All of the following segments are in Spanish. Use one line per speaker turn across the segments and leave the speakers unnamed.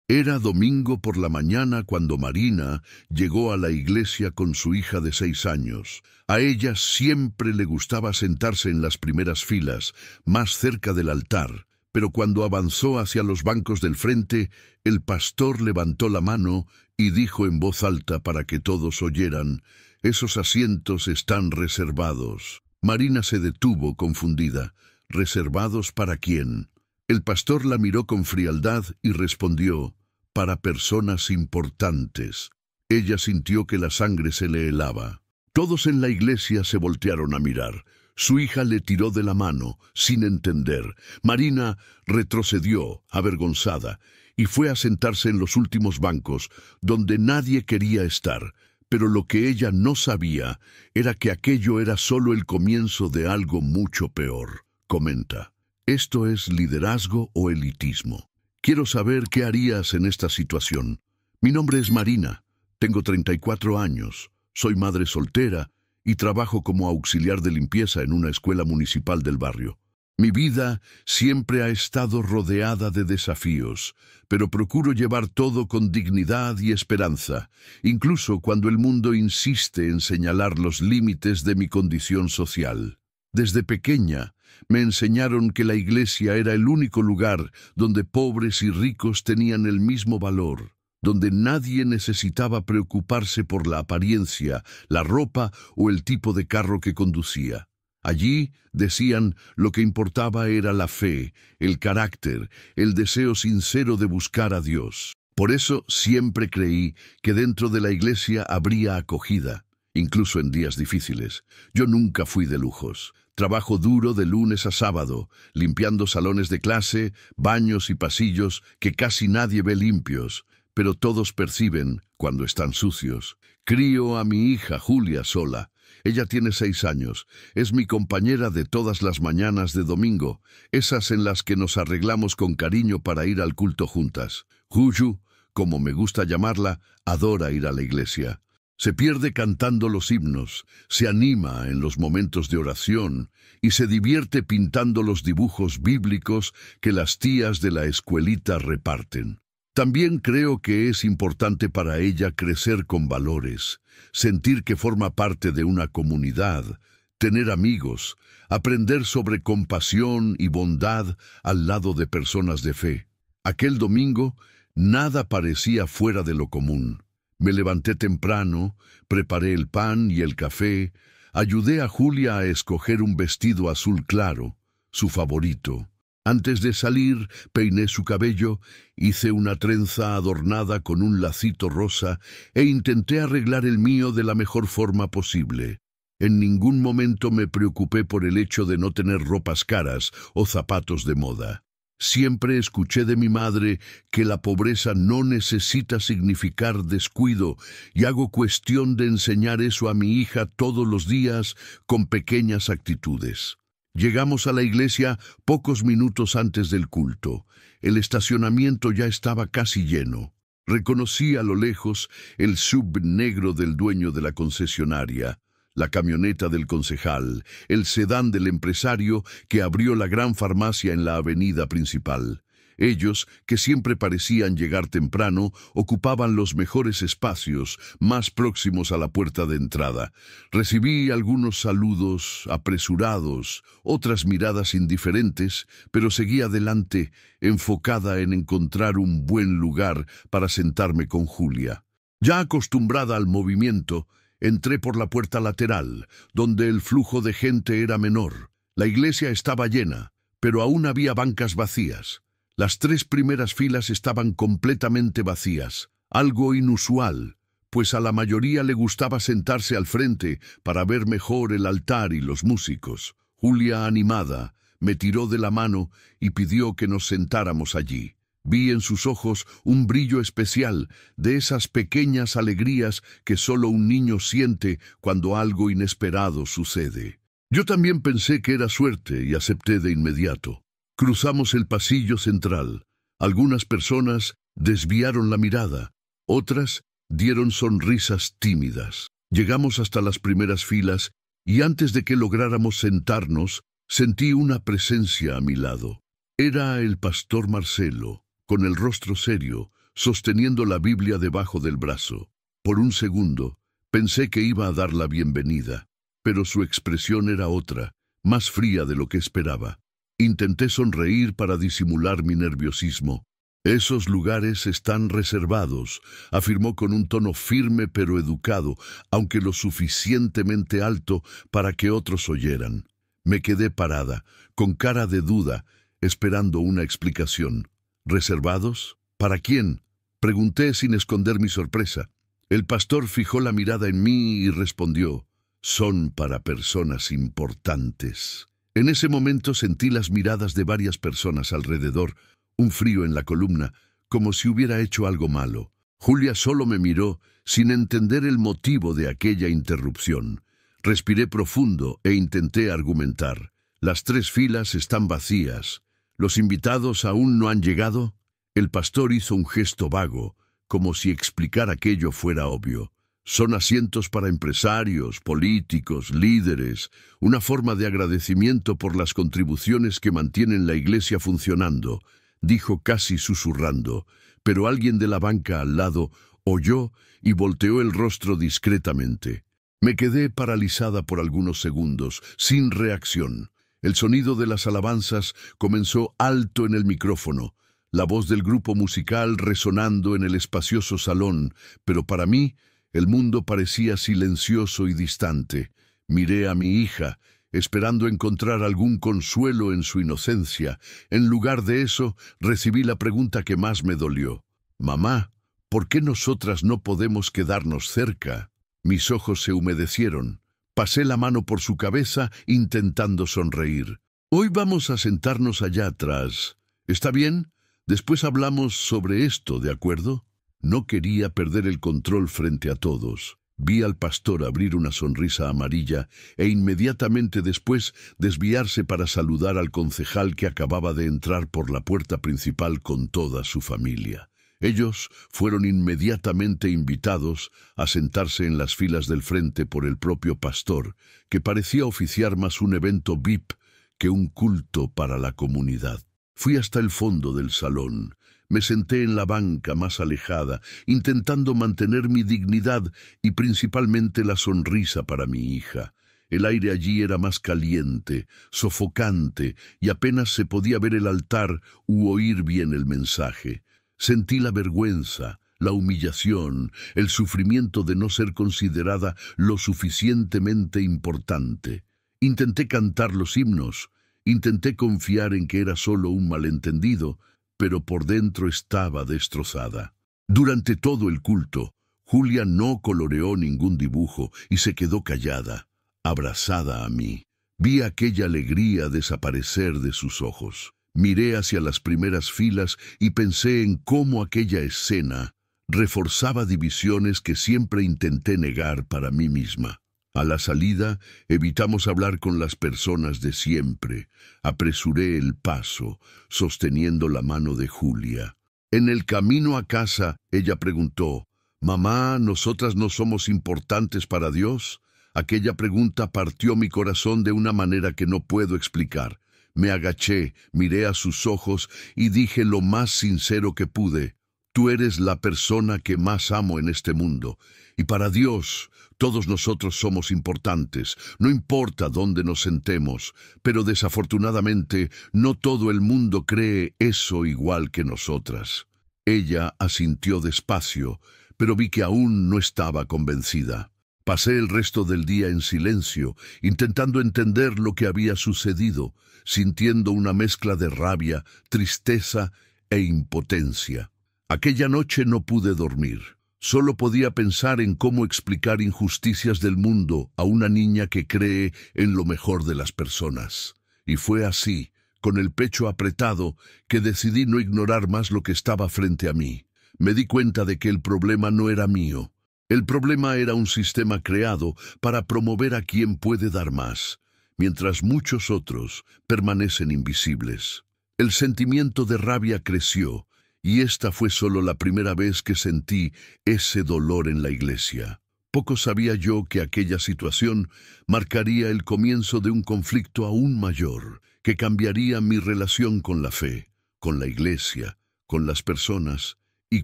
Era domingo por la mañana cuando Marina llegó a la iglesia con su hija de 6 años. A ella siempre le gustaba sentarse en las primeras filas, más cerca del altar, pero cuando avanzó hacia los bancos del frente, el pastor levantó la mano y dijo en voz alta para que todos oyeran: «Esos asientos están reservados». Marina se detuvo confundida. ¿Reservados para quién? El pastor la miró con frialdad y respondió: «Para personas importantes». Ella sintió que la sangre se le helaba. Todos en la iglesia se voltearon a mirar. Su hija le tiró de la mano, sin entender. Marina retrocedió, avergonzada, y fue a sentarse en los últimos bancos, donde nadie quería estar. Pero lo que ella no sabía era que aquello era solo el comienzo de algo mucho peor. Comenta: ¿esto es liderazgo o elitismo? Quiero saber qué harías en esta situación. Mi nombre es Marina, tengo 34 años, soy madre soltera y trabajo como auxiliar de limpieza en una escuela municipal del barrio. Mi vida siempre ha estado rodeada de desafíos, pero procuro llevar todo con dignidad y esperanza, incluso cuando el mundo insiste en señalar los límites de mi condición social. Desde pequeña, me enseñaron que la iglesia era el único lugar donde pobres y ricos tenían el mismo valor, donde nadie necesitaba preocuparse por la apariencia, la ropa o el tipo de carro que conducía. Allí, decían, lo que importaba era la fe, el carácter, el deseo sincero de buscar a Dios. Por eso siempre creí que dentro de la iglesia habría acogida, incluso en días difíciles. Yo nunca fui de lujos. Trabajo duro de lunes a sábado, limpiando salones de clase, baños y pasillos que casi nadie ve limpios, pero todos perciben cuando están sucios. Crío a mi hija Julia sola. Ella tiene 6 años. Es mi compañera de todas las mañanas de domingo, esas en las que nos arreglamos con cariño para ir al culto juntas. Juju, como me gusta llamarla, adora ir a la iglesia. Se pierde cantando los himnos, se anima en los momentos de oración y se divierte pintando los dibujos bíblicos que las tías de la escuelita reparten. También creo que es importante para ella crecer con valores, sentir que forma parte de una comunidad, tener amigos, aprender sobre compasión y bondad al lado de personas de fe. Aquel domingo, nada parecía fuera de lo común. Me levanté temprano, preparé el pan y el café, ayudé a Julia a escoger un vestido azul claro, su favorito. Antes de salir, peiné su cabello, hice una trenza adornada con un lacito rosa e intenté arreglar el mío de la mejor forma posible. En ningún momento me preocupé por el hecho de no tener ropas caras o zapatos de moda. Siempre escuché de mi madre que la pobreza no necesita significar descuido y hago cuestión de enseñar eso a mi hija todos los días con pequeñas actitudes. Llegamos a la iglesia pocos minutos antes del culto. El estacionamiento ya estaba casi lleno. Reconocí a lo lejos el SUV negro del dueño de la concesionaria, la camioneta del concejal, el sedán del empresario que abrió la gran farmacia en la avenida principal. Ellos, que siempre parecían llegar temprano, ocupaban los mejores espacios, más próximos a la puerta de entrada. Recibí algunos saludos apresurados, otras miradas indiferentes, pero seguí adelante, enfocada en encontrar un buen lugar para sentarme con Julia. Ya acostumbrada al movimiento, entré por la puerta lateral, donde el flujo de gente era menor. La iglesia estaba llena, pero aún había bancas vacías. Las 3 primeras filas estaban completamente vacías, algo inusual, pues a la mayoría le gustaba sentarse al frente para ver mejor el altar y los músicos. Julia, animada, me tiró de la mano y pidió que nos sentáramos allí. Vi en sus ojos un brillo especial, de esas pequeñas alegrías que solo un niño siente cuando algo inesperado sucede. Yo también pensé que era suerte y acepté de inmediato. Cruzamos el pasillo central. Algunas personas desviaron la mirada, otras dieron sonrisas tímidas. Llegamos hasta las primeras filas y antes de que lográramos sentarnos, sentí una presencia a mi lado. Era el pastor Marcelo, con el rostro serio, sosteniendo la Biblia debajo del brazo. Por un segundo, pensé que iba a dar la bienvenida, pero su expresión era otra, más fría de lo que esperaba. Intenté sonreír para disimular mi nerviosismo. «Esos lugares están reservados», afirmó con un tono firme pero educado, aunque lo suficientemente alto para que otros oyeran. Me quedé parada, con cara de duda, esperando una explicación. «¿Reservados? ¿Para quién?», pregunté sin esconder mi sorpresa. El pastor fijó la mirada en mí y respondió: «Son para personas importantes». En ese momento sentí las miradas de varias personas alrededor, un frío en la columna, como si hubiera hecho algo malo. Julia solo me miró, sin entender el motivo de aquella interrupción. Respiré profundo e intenté argumentar. «Las 3 filas están vacías. ¿Los invitados aún no han llegado?». El pastor hizo un gesto vago, como si explicar aquello fuera obvio. «Son asientos para empresarios, políticos, líderes, una forma de agradecimiento por las contribuciones que mantienen la iglesia funcionando», dijo casi susurrando, pero alguien de la banca al lado oyó y volteó el rostro discretamente. Me quedé paralizada por algunos segundos, sin reacción. El sonido de las alabanzas comenzó alto en el micrófono, la voz del grupo musical resonando en el espacioso salón, pero para mí el mundo parecía silencioso y distante. Miré a mi hija, esperando encontrar algún consuelo en su inocencia. En lugar de eso, recibí la pregunta que más me dolió. «Mamá, ¿por qué nosotras no podemos quedarnos cerca?». Mis ojos se humedecieron. Pasé la mano por su cabeza, intentando sonreír. «Hoy vamos a sentarnos allá atrás. ¿Está bien? Después hablamos sobre esto, ¿de acuerdo?». No quería perder el control frente a todos. Vi al pastor abrir una sonrisa amarilla e inmediatamente después desviarse para saludar al concejal que acababa de entrar por la puerta principal con toda su familia. Ellos fueron inmediatamente invitados a sentarse en las filas del frente por el propio pastor, que parecía oficiar más un evento VIP que un culto para la comunidad. Fui hasta el fondo del salón. Me senté en la banca más alejada, intentando mantener mi dignidad y principalmente la sonrisa para mi hija. El aire allí era más caliente, sofocante, y apenas se podía ver el altar u oír bien el mensaje. Sentí la vergüenza, la humillación, el sufrimiento de no ser considerada lo suficientemente importante. Intenté cantar los himnos, intenté confiar en que era solo un malentendido, pero por dentro estaba destrozada. Durante todo el culto, Julia no coloreó ningún dibujo y se quedó callada, abrazada a mí. Vi aquella alegría desaparecer de sus ojos. Miré hacia las primeras filas y pensé en cómo aquella escena reforzaba divisiones que siempre intenté negar para mí misma. A la salida, evitamos hablar con las personas de siempre. Apresuré el paso, sosteniendo la mano de Julia. En el camino a casa, ella preguntó: «Mamá, ¿nosotras no somos importantes para Dios?». Aquella pregunta partió mi corazón de una manera que no puedo explicar. Me agaché, miré a sus ojos y dije lo más sincero que pude: «Tú eres la persona que más amo en este mundo, y para Dios todos nosotros somos importantes, no importa dónde nos sentemos, pero desafortunadamente no todo el mundo cree eso igual que nosotras». Ella asintió despacio, pero vi que aún no estaba convencida. Pasé el resto del día en silencio, intentando entender lo que había sucedido, sintiendo una mezcla de rabia, tristeza e impotencia. Aquella noche no pude dormir. Solo podía pensar en cómo explicar injusticias del mundo a una niña que cree en lo mejor de las personas. Y fue así, con el pecho apretado, que decidí no ignorar más lo que estaba frente a mí. Me di cuenta de que el problema no era mío. El problema era un sistema creado para promover a quien puede dar más, mientras muchos otros permanecen invisibles. El sentimiento de rabia creció, y esta fue solo la primera vez que sentí ese dolor en la iglesia. Poco sabía yo que aquella situación marcaría el comienzo de un conflicto aún mayor, que cambiaría mi relación con la fe, con la iglesia, con las personas y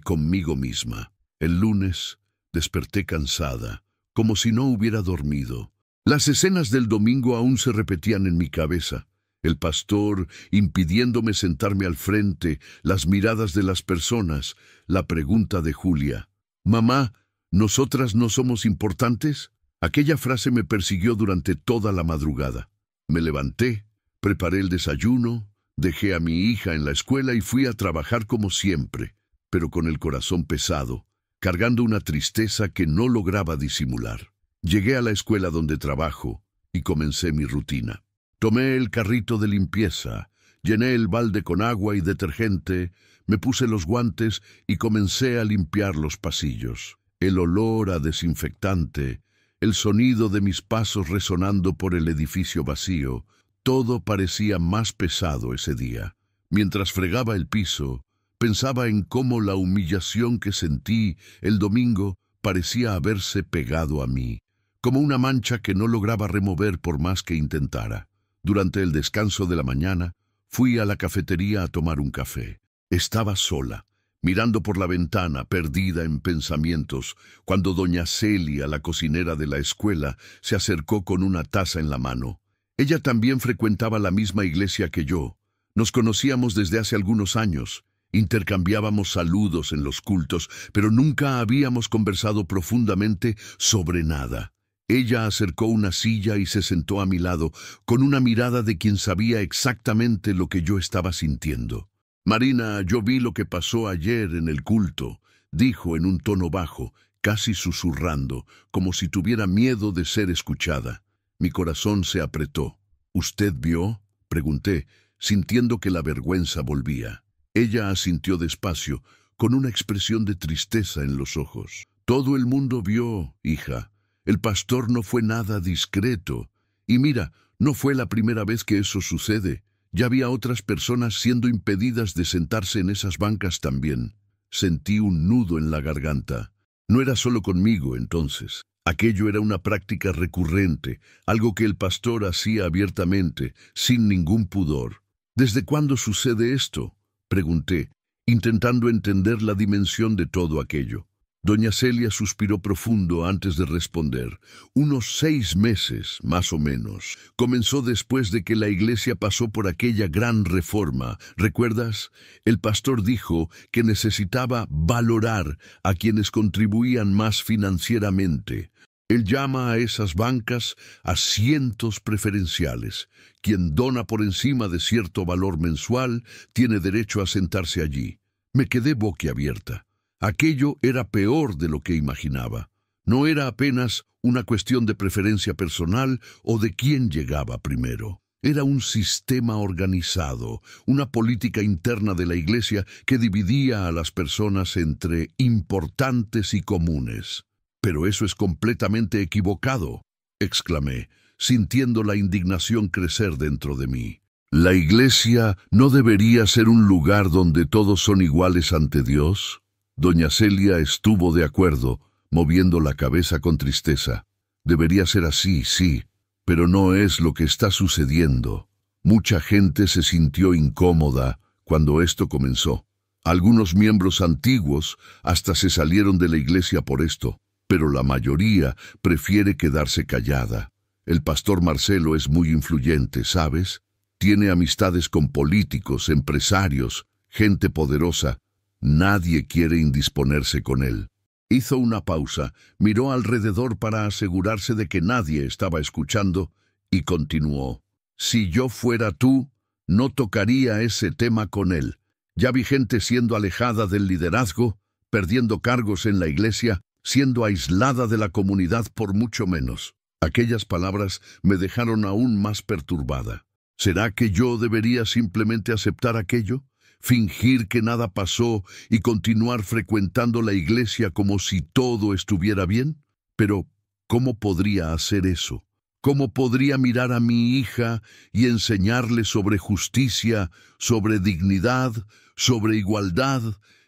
conmigo misma. El lunes desperté cansada, como si no hubiera dormido. Las escenas del domingo aún se repetían en mi cabeza. El pastor impidiéndome sentarme al frente, las miradas de las personas, la pregunta de Julia. «Mamá, ¿nosotras no somos importantes?». Aquella frase me persiguió durante toda la madrugada. Me levanté, preparé el desayuno, dejé a mi hija en la escuela y fui a trabajar como siempre, pero con el corazón pesado, cargando una tristeza que no lograba disimular. Llegué a la escuela donde trabajo y comencé mi rutina. Tomé el carrito de limpieza, llené el balde con agua y detergente, me puse los guantes y comencé a limpiar los pasillos. El olor a desinfectante, el sonido de mis pasos resonando por el edificio vacío, todo parecía más pesado ese día. Mientras fregaba el piso, pensaba en cómo la humillación que sentí el domingo parecía haberse pegado a mí, como una mancha que no lograba remover por más que intentara. Durante el descanso de la mañana, fui a la cafetería a tomar un café. Estaba sola, mirando por la ventana, perdida en pensamientos, cuando doña Celia, la cocinera de la escuela, se acercó con una taza en la mano. Ella también frecuentaba la misma iglesia que yo. Nos conocíamos desde hace algunos años. Intercambiábamos saludos en los cultos, pero nunca habíamos conversado profundamente sobre nada. Ella acercó una silla y se sentó a mi lado, con una mirada de quien sabía exactamente lo que yo estaba sintiendo. «Marina, yo vi lo que pasó ayer en el culto», dijo en un tono bajo, casi susurrando, como si tuviera miedo de ser escuchada. Mi corazón se apretó. «¿Usted vio?», pregunté, sintiendo que la vergüenza volvía. Ella asintió despacio, con una expresión de tristeza en los ojos. «Todo el mundo vio, hija. El pastor no fue nada discreto. Y mira, no fue la primera vez que eso sucede. Ya había otras personas siendo impedidas de sentarse en esas bancas también». Sentí un nudo en la garganta. No era solo conmigo, entonces. Aquello era una práctica recurrente, algo que el pastor hacía abiertamente, sin ningún pudor. «¿Desde cuándo sucede esto?», pregunté, intentando entender la dimensión de todo aquello. Doña Celia suspiró profundo antes de responder. «Unos 6 meses, más o menos. Comenzó después de que la iglesia pasó por aquella gran reforma. ¿Recuerdas? El pastor dijo que necesitaba valorar a quienes contribuían más financieramente. Él llama a esas bancas asientos preferenciales. Quien dona por encima de cierto valor mensual tiene derecho a sentarse allí». Me quedé boquiabierta. Aquello era peor de lo que imaginaba. No era apenas una cuestión de preferencia personal o de quién llegaba primero. Era un sistema organizado, una política interna de la iglesia que dividía a las personas entre importantes y comunes. «Pero eso es completamente equivocado», exclamé, sintiendo la indignación crecer dentro de mí. «¿La iglesia no debería ser un lugar donde todos son iguales ante Dios?». Doña Celia estuvo de acuerdo, moviendo la cabeza con tristeza. «Debería ser así, sí, pero no es lo que está sucediendo». Mucha gente se sintió incómoda cuando esto comenzó. Algunos miembros antiguos hasta se salieron de la iglesia por esto, pero la mayoría prefiere quedarse callada. El pastor Marcelo es muy influyente, ¿sabes? Tiene amistades con políticos, empresarios, gente poderosa. Nadie quiere indisponerse con él. Hizo una pausa, miró alrededor para asegurarse de que nadie estaba escuchando y continuó. «Si yo fuera tú, no tocaría ese tema con él. Ya vi gente siendo alejada del liderazgo, perdiendo cargos en la iglesia, siendo aislada de la comunidad por mucho menos». Aquellas palabras me dejaron aún más perturbada. ¿Será que yo debería simplemente aceptar aquello? ¿Fingir que nada pasó y continuar frecuentando la iglesia como si todo estuviera bien? Pero, ¿cómo podría hacer eso? ¿Cómo podría mirar a mi hija y enseñarle sobre justicia, sobre dignidad, sobre igualdad,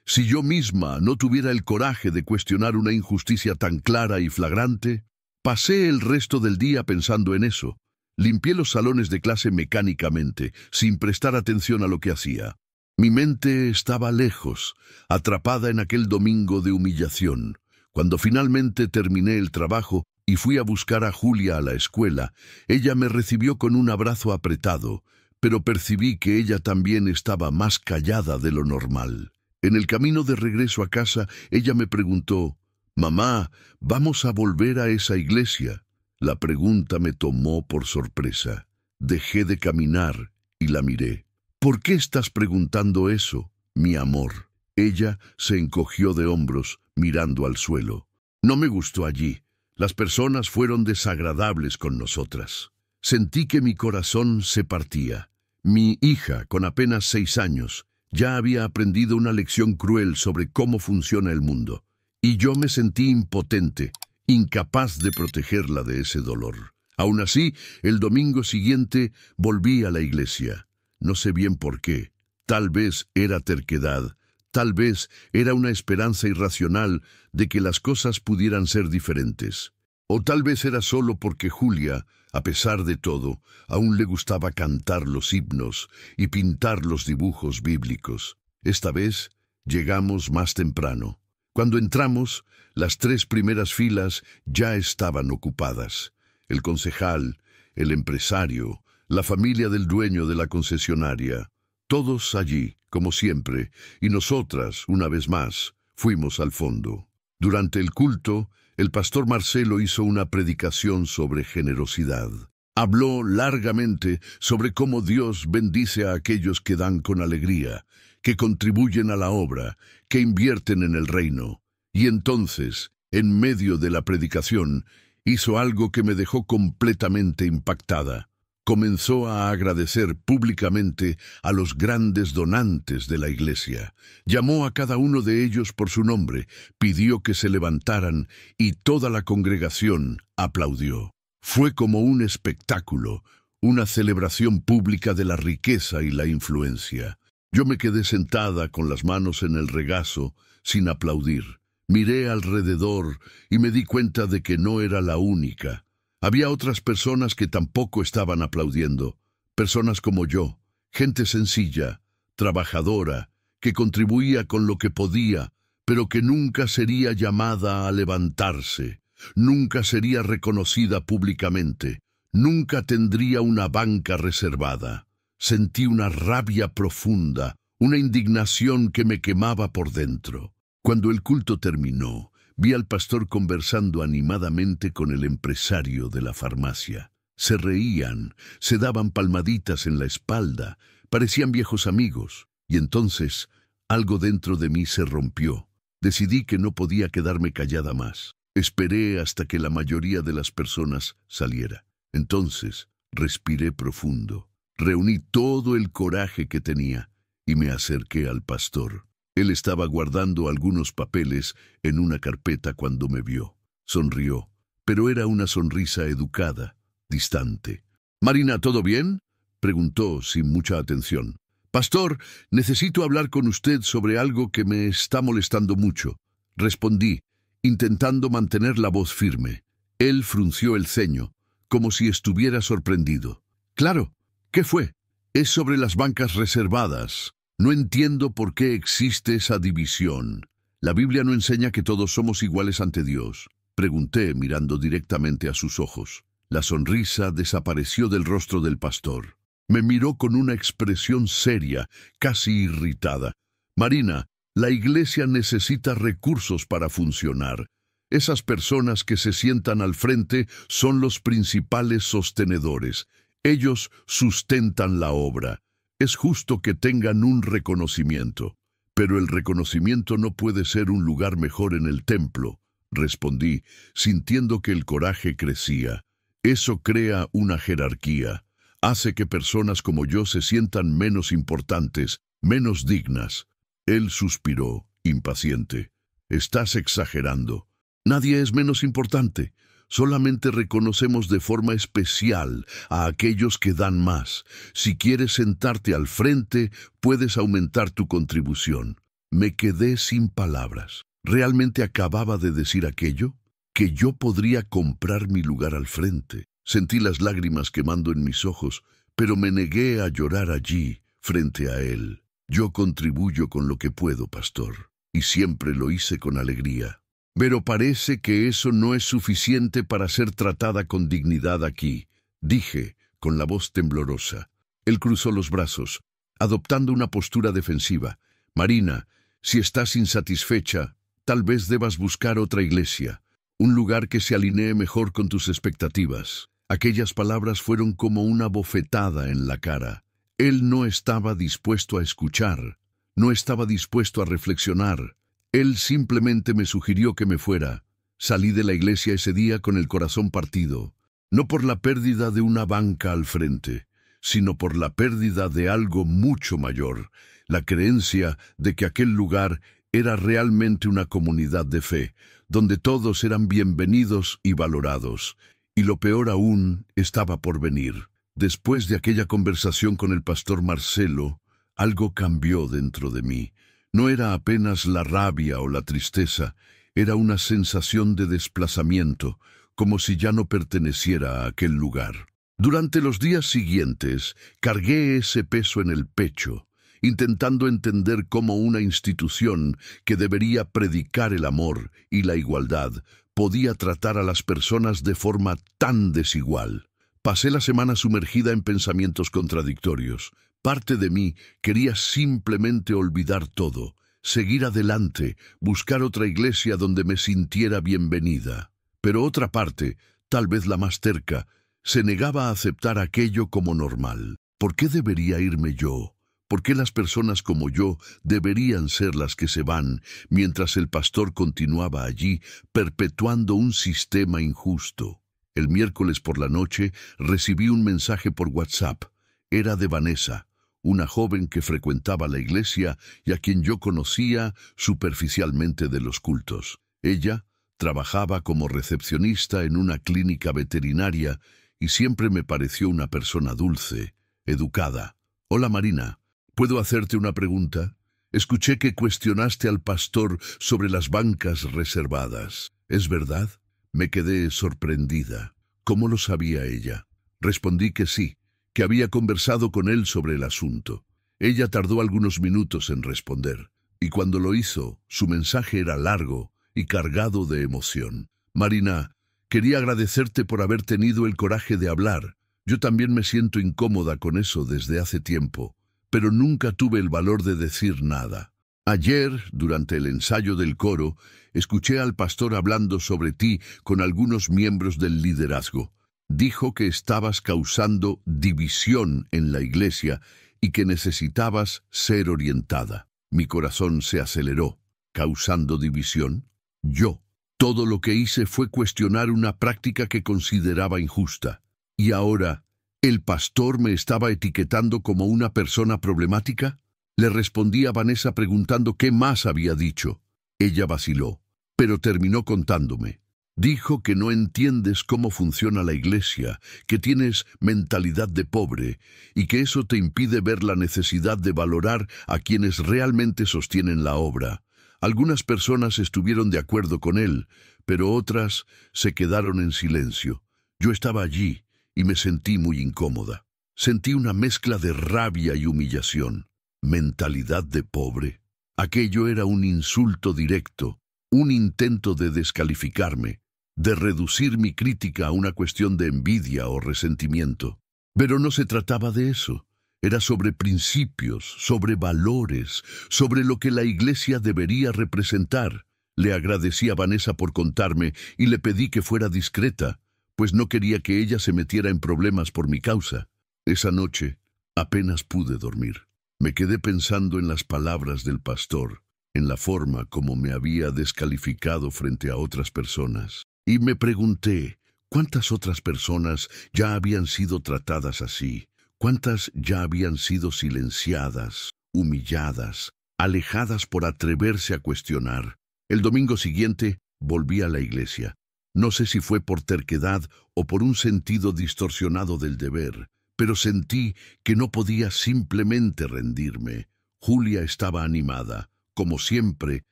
si yo misma no tuviera el coraje de cuestionar una injusticia tan clara y flagrante? Pasé el resto del día pensando en eso. Limpié los salones de clase mecánicamente, sin prestar atención a lo que hacía. Mi mente estaba lejos, atrapada en aquel domingo de humillación. Cuando finalmente terminé el trabajo y fui a buscar a Julia a la escuela, ella me recibió con un abrazo apretado, pero percibí que ella también estaba más callada de lo normal. En el camino de regreso a casa, ella me preguntó: «Mamá, ¿vamos a volver a esa iglesia?». La pregunta me tomó por sorpresa. Dejé de caminar y la miré. «¿Por qué estás preguntando eso, mi amor?». Ella se encogió de hombros, mirando al suelo. «No me gustó allí. Las personas fueron desagradables con nosotras». Sentí que mi corazón se partía. Mi hija, con apenas 6 años, ya había aprendido una lección cruel sobre cómo funciona el mundo. Y yo me sentí impotente, incapaz de protegerla de ese dolor. Aún así, el domingo siguiente volví a la iglesia. No sé bien por qué. Tal vez era terquedad, tal vez era una esperanza irracional de que las cosas pudieran ser diferentes. O tal vez era solo porque Julia, a pesar de todo, aún le gustaba cantar los himnos y pintar los dibujos bíblicos. Esta vez llegamos más temprano. Cuando entramos, las 3 primeras filas ya estaban ocupadas. El concejal, el empresario, la familia del dueño de la concesionaria, todos allí, como siempre, y nosotras, una vez más, fuimos al fondo. Durante el culto, el pastor Marcelo hizo una predicación sobre generosidad. Habló largamente sobre cómo Dios bendice a aquellos que dan con alegría, que contribuyen a la obra, que invierten en el reino. Y entonces, en medio de la predicación, hizo algo que me dejó completamente impactada. Comenzó a agradecer públicamente a los grandes donantes de la iglesia. Llamó a cada uno de ellos por su nombre, pidió que se levantaran y toda la congregación aplaudió. Fue como un espectáculo, una celebración pública de la riqueza y la influencia. Yo me quedé sentada con las manos en el regazo, sin aplaudir. Miré alrededor y me di cuenta de que no era la única. Había otras personas que tampoco estaban aplaudiendo, personas como yo, gente sencilla, trabajadora, que contribuía con lo que podía, pero que nunca sería llamada a levantarse, nunca sería reconocida públicamente, nunca tendría una banca reservada. Sentí una rabia profunda, una indignación que me quemaba por dentro. Cuando el culto terminó, vi al pastor conversando animadamente con el empresario de la farmacia. Se reían, se daban palmaditas en la espalda, parecían viejos amigos. Y entonces, algo dentro de mí se rompió. Decidí que no podía quedarme callada más. Esperé hasta que la mayoría de las personas saliera. Entonces, respiré profundo. Reuní todo el coraje que tenía y me acerqué al pastor. Él estaba guardando algunos papeles en una carpeta cuando me vio. Sonrió, pero era una sonrisa educada, distante. «Marina, ¿todo bien?», preguntó sin mucha atención. «Pastor, necesito hablar con usted sobre algo que me está molestando mucho», respondí, intentando mantener la voz firme. Él frunció el ceño, como si estuviera sorprendido. «Claro, ¿qué fue?». «Es sobre las bancas reservadas. No entiendo por qué existe esa división. ¿La Biblia no enseña que todos somos iguales ante Dios?», pregunté mirando directamente a sus ojos. La sonrisa desapareció del rostro del pastor. Me miró con una expresión seria, casi irritada. «Marina, la iglesia necesita recursos para funcionar. Esas personas que se sientan al frente son los principales sostenedores. Ellos sustentan la obra. Es justo que tengan un reconocimiento. Pero el reconocimiento no puede ser un lugar mejor en el templo», respondí, sintiendo que el coraje crecía. «Eso crea una jerarquía. Hace que personas como yo se sientan menos importantes, menos dignas». Él suspiró, impaciente. «Estás exagerando. Nadie es menos importante. Solamente reconocemos de forma especial a aquellos que dan más. Si quieres sentarte al frente, puedes aumentar tu contribución». Me quedé sin palabras. ¿Realmente acababa de decir aquello? ¿Que yo podría comprar mi lugar al frente? Sentí las lágrimas quemando en mis ojos, pero me negué a llorar allí, frente a él. Yo contribuyo con lo que puedo, pastor, y siempre lo hice con alegría. Pero parece que eso no es suficiente para ser tratada con dignidad aquí, dije, con la voz temblorosa. Él cruzó los brazos, adoptando una postura defensiva. Marina, si estás insatisfecha, tal vez debas buscar otra iglesia, un lugar que se alinee mejor con tus expectativas. Aquellas palabras fueron como una bofetada en la cara. Él no estaba dispuesto a escuchar, no estaba dispuesto a reflexionar. Él simplemente me sugirió que me fuera. Salí de la iglesia ese día con el corazón partido, no por la pérdida de una banca al frente, sino por la pérdida de algo mucho mayor, la creencia de que aquel lugar era realmente una comunidad de fe, donde todos eran bienvenidos y valorados, y lo peor aún estaba por venir. Después de aquella conversación con el pastor Marcelo, algo cambió dentro de mí. No era apenas la rabia o la tristeza, era una sensación de desplazamiento, como si ya no perteneciera a aquel lugar. Durante los días siguientes, cargué ese peso en el pecho, intentando entender cómo una institución que debería predicar el amor y la igualdad podía tratar a las personas de forma tan desigual. Pasé la semana sumergida en pensamientos contradictorios. Parte de mí quería simplemente olvidar todo, seguir adelante, buscar otra iglesia donde me sintiera bienvenida. Pero otra parte, tal vez la más terca, se negaba a aceptar aquello como normal. ¿Por qué debería irme yo? ¿Por qué las personas como yo deberían ser las que se van, mientras el pastor continuaba allí, perpetuando un sistema injusto? El miércoles por la noche recibí un mensaje por WhatsApp. Era de Vanessa, una joven que frecuentaba la iglesia y a quien yo conocía superficialmente de los cultos. Ella trabajaba como recepcionista en una clínica veterinaria y siempre me pareció una persona dulce, educada. Hola Marina, ¿puedo hacerte una pregunta? Escuché que cuestionaste al pastor sobre las bancas reservadas. ¿Es verdad? Me quedé sorprendida. ¿Cómo lo sabía ella? Respondí que sí, que había conversado con él sobre el asunto. Ella tardó algunos minutos en responder, y cuando lo hizo, su mensaje era largo y cargado de emoción. Marina, quería agradecerte por haber tenido el coraje de hablar. Yo también me siento incómoda con eso desde hace tiempo, pero nunca tuve el valor de decir nada. Ayer, durante el ensayo del coro, escuché al pastor hablando sobre ti con algunos miembros del liderazgo. Dijo que estabas causando división en la iglesia y que necesitabas ser orientada. Mi corazón se aceleró. ¿Causando división? Yo. Todo lo que hice fue cuestionar una práctica que consideraba injusta. Y ahora, ¿el pastor me estaba etiquetando como una persona problemática? Le respondí a Vanessa preguntando qué más había dicho. Ella vaciló, pero terminó contándome. Dijo que no entiendes cómo funciona la iglesia, que tienes mentalidad de pobre y que eso te impide ver la necesidad de valorar a quienes realmente sostienen la obra. Algunas personas estuvieron de acuerdo con él, pero otras se quedaron en silencio. Yo estaba allí y me sentí muy incómoda. Sentí una mezcla de rabia y humillación. ¿Mentalidad de pobre? Aquello era un insulto directo, un intento de descalificarme, de reducir mi crítica a una cuestión de envidia o resentimiento. Pero no se trataba de eso. Era sobre principios, sobre valores, sobre lo que la iglesia debería representar. Le agradecí a Vanessa por contarme y le pedí que fuera discreta, pues no quería que ella se metiera en problemas por mi causa. Esa noche apenas pude dormir. Me quedé pensando en las palabras del pastor, en la forma como me había descalificado frente a otras personas. Y me pregunté, ¿cuántas otras personas ya habían sido tratadas así? ¿Cuántas ya habían sido silenciadas, humilladas, alejadas por atreverse a cuestionar? El domingo siguiente volví a la iglesia. No sé si fue por terquedad o por un sentido distorsionado del deber, pero sentí que no podía simplemente rendirme. Julia estaba animada, como siempre,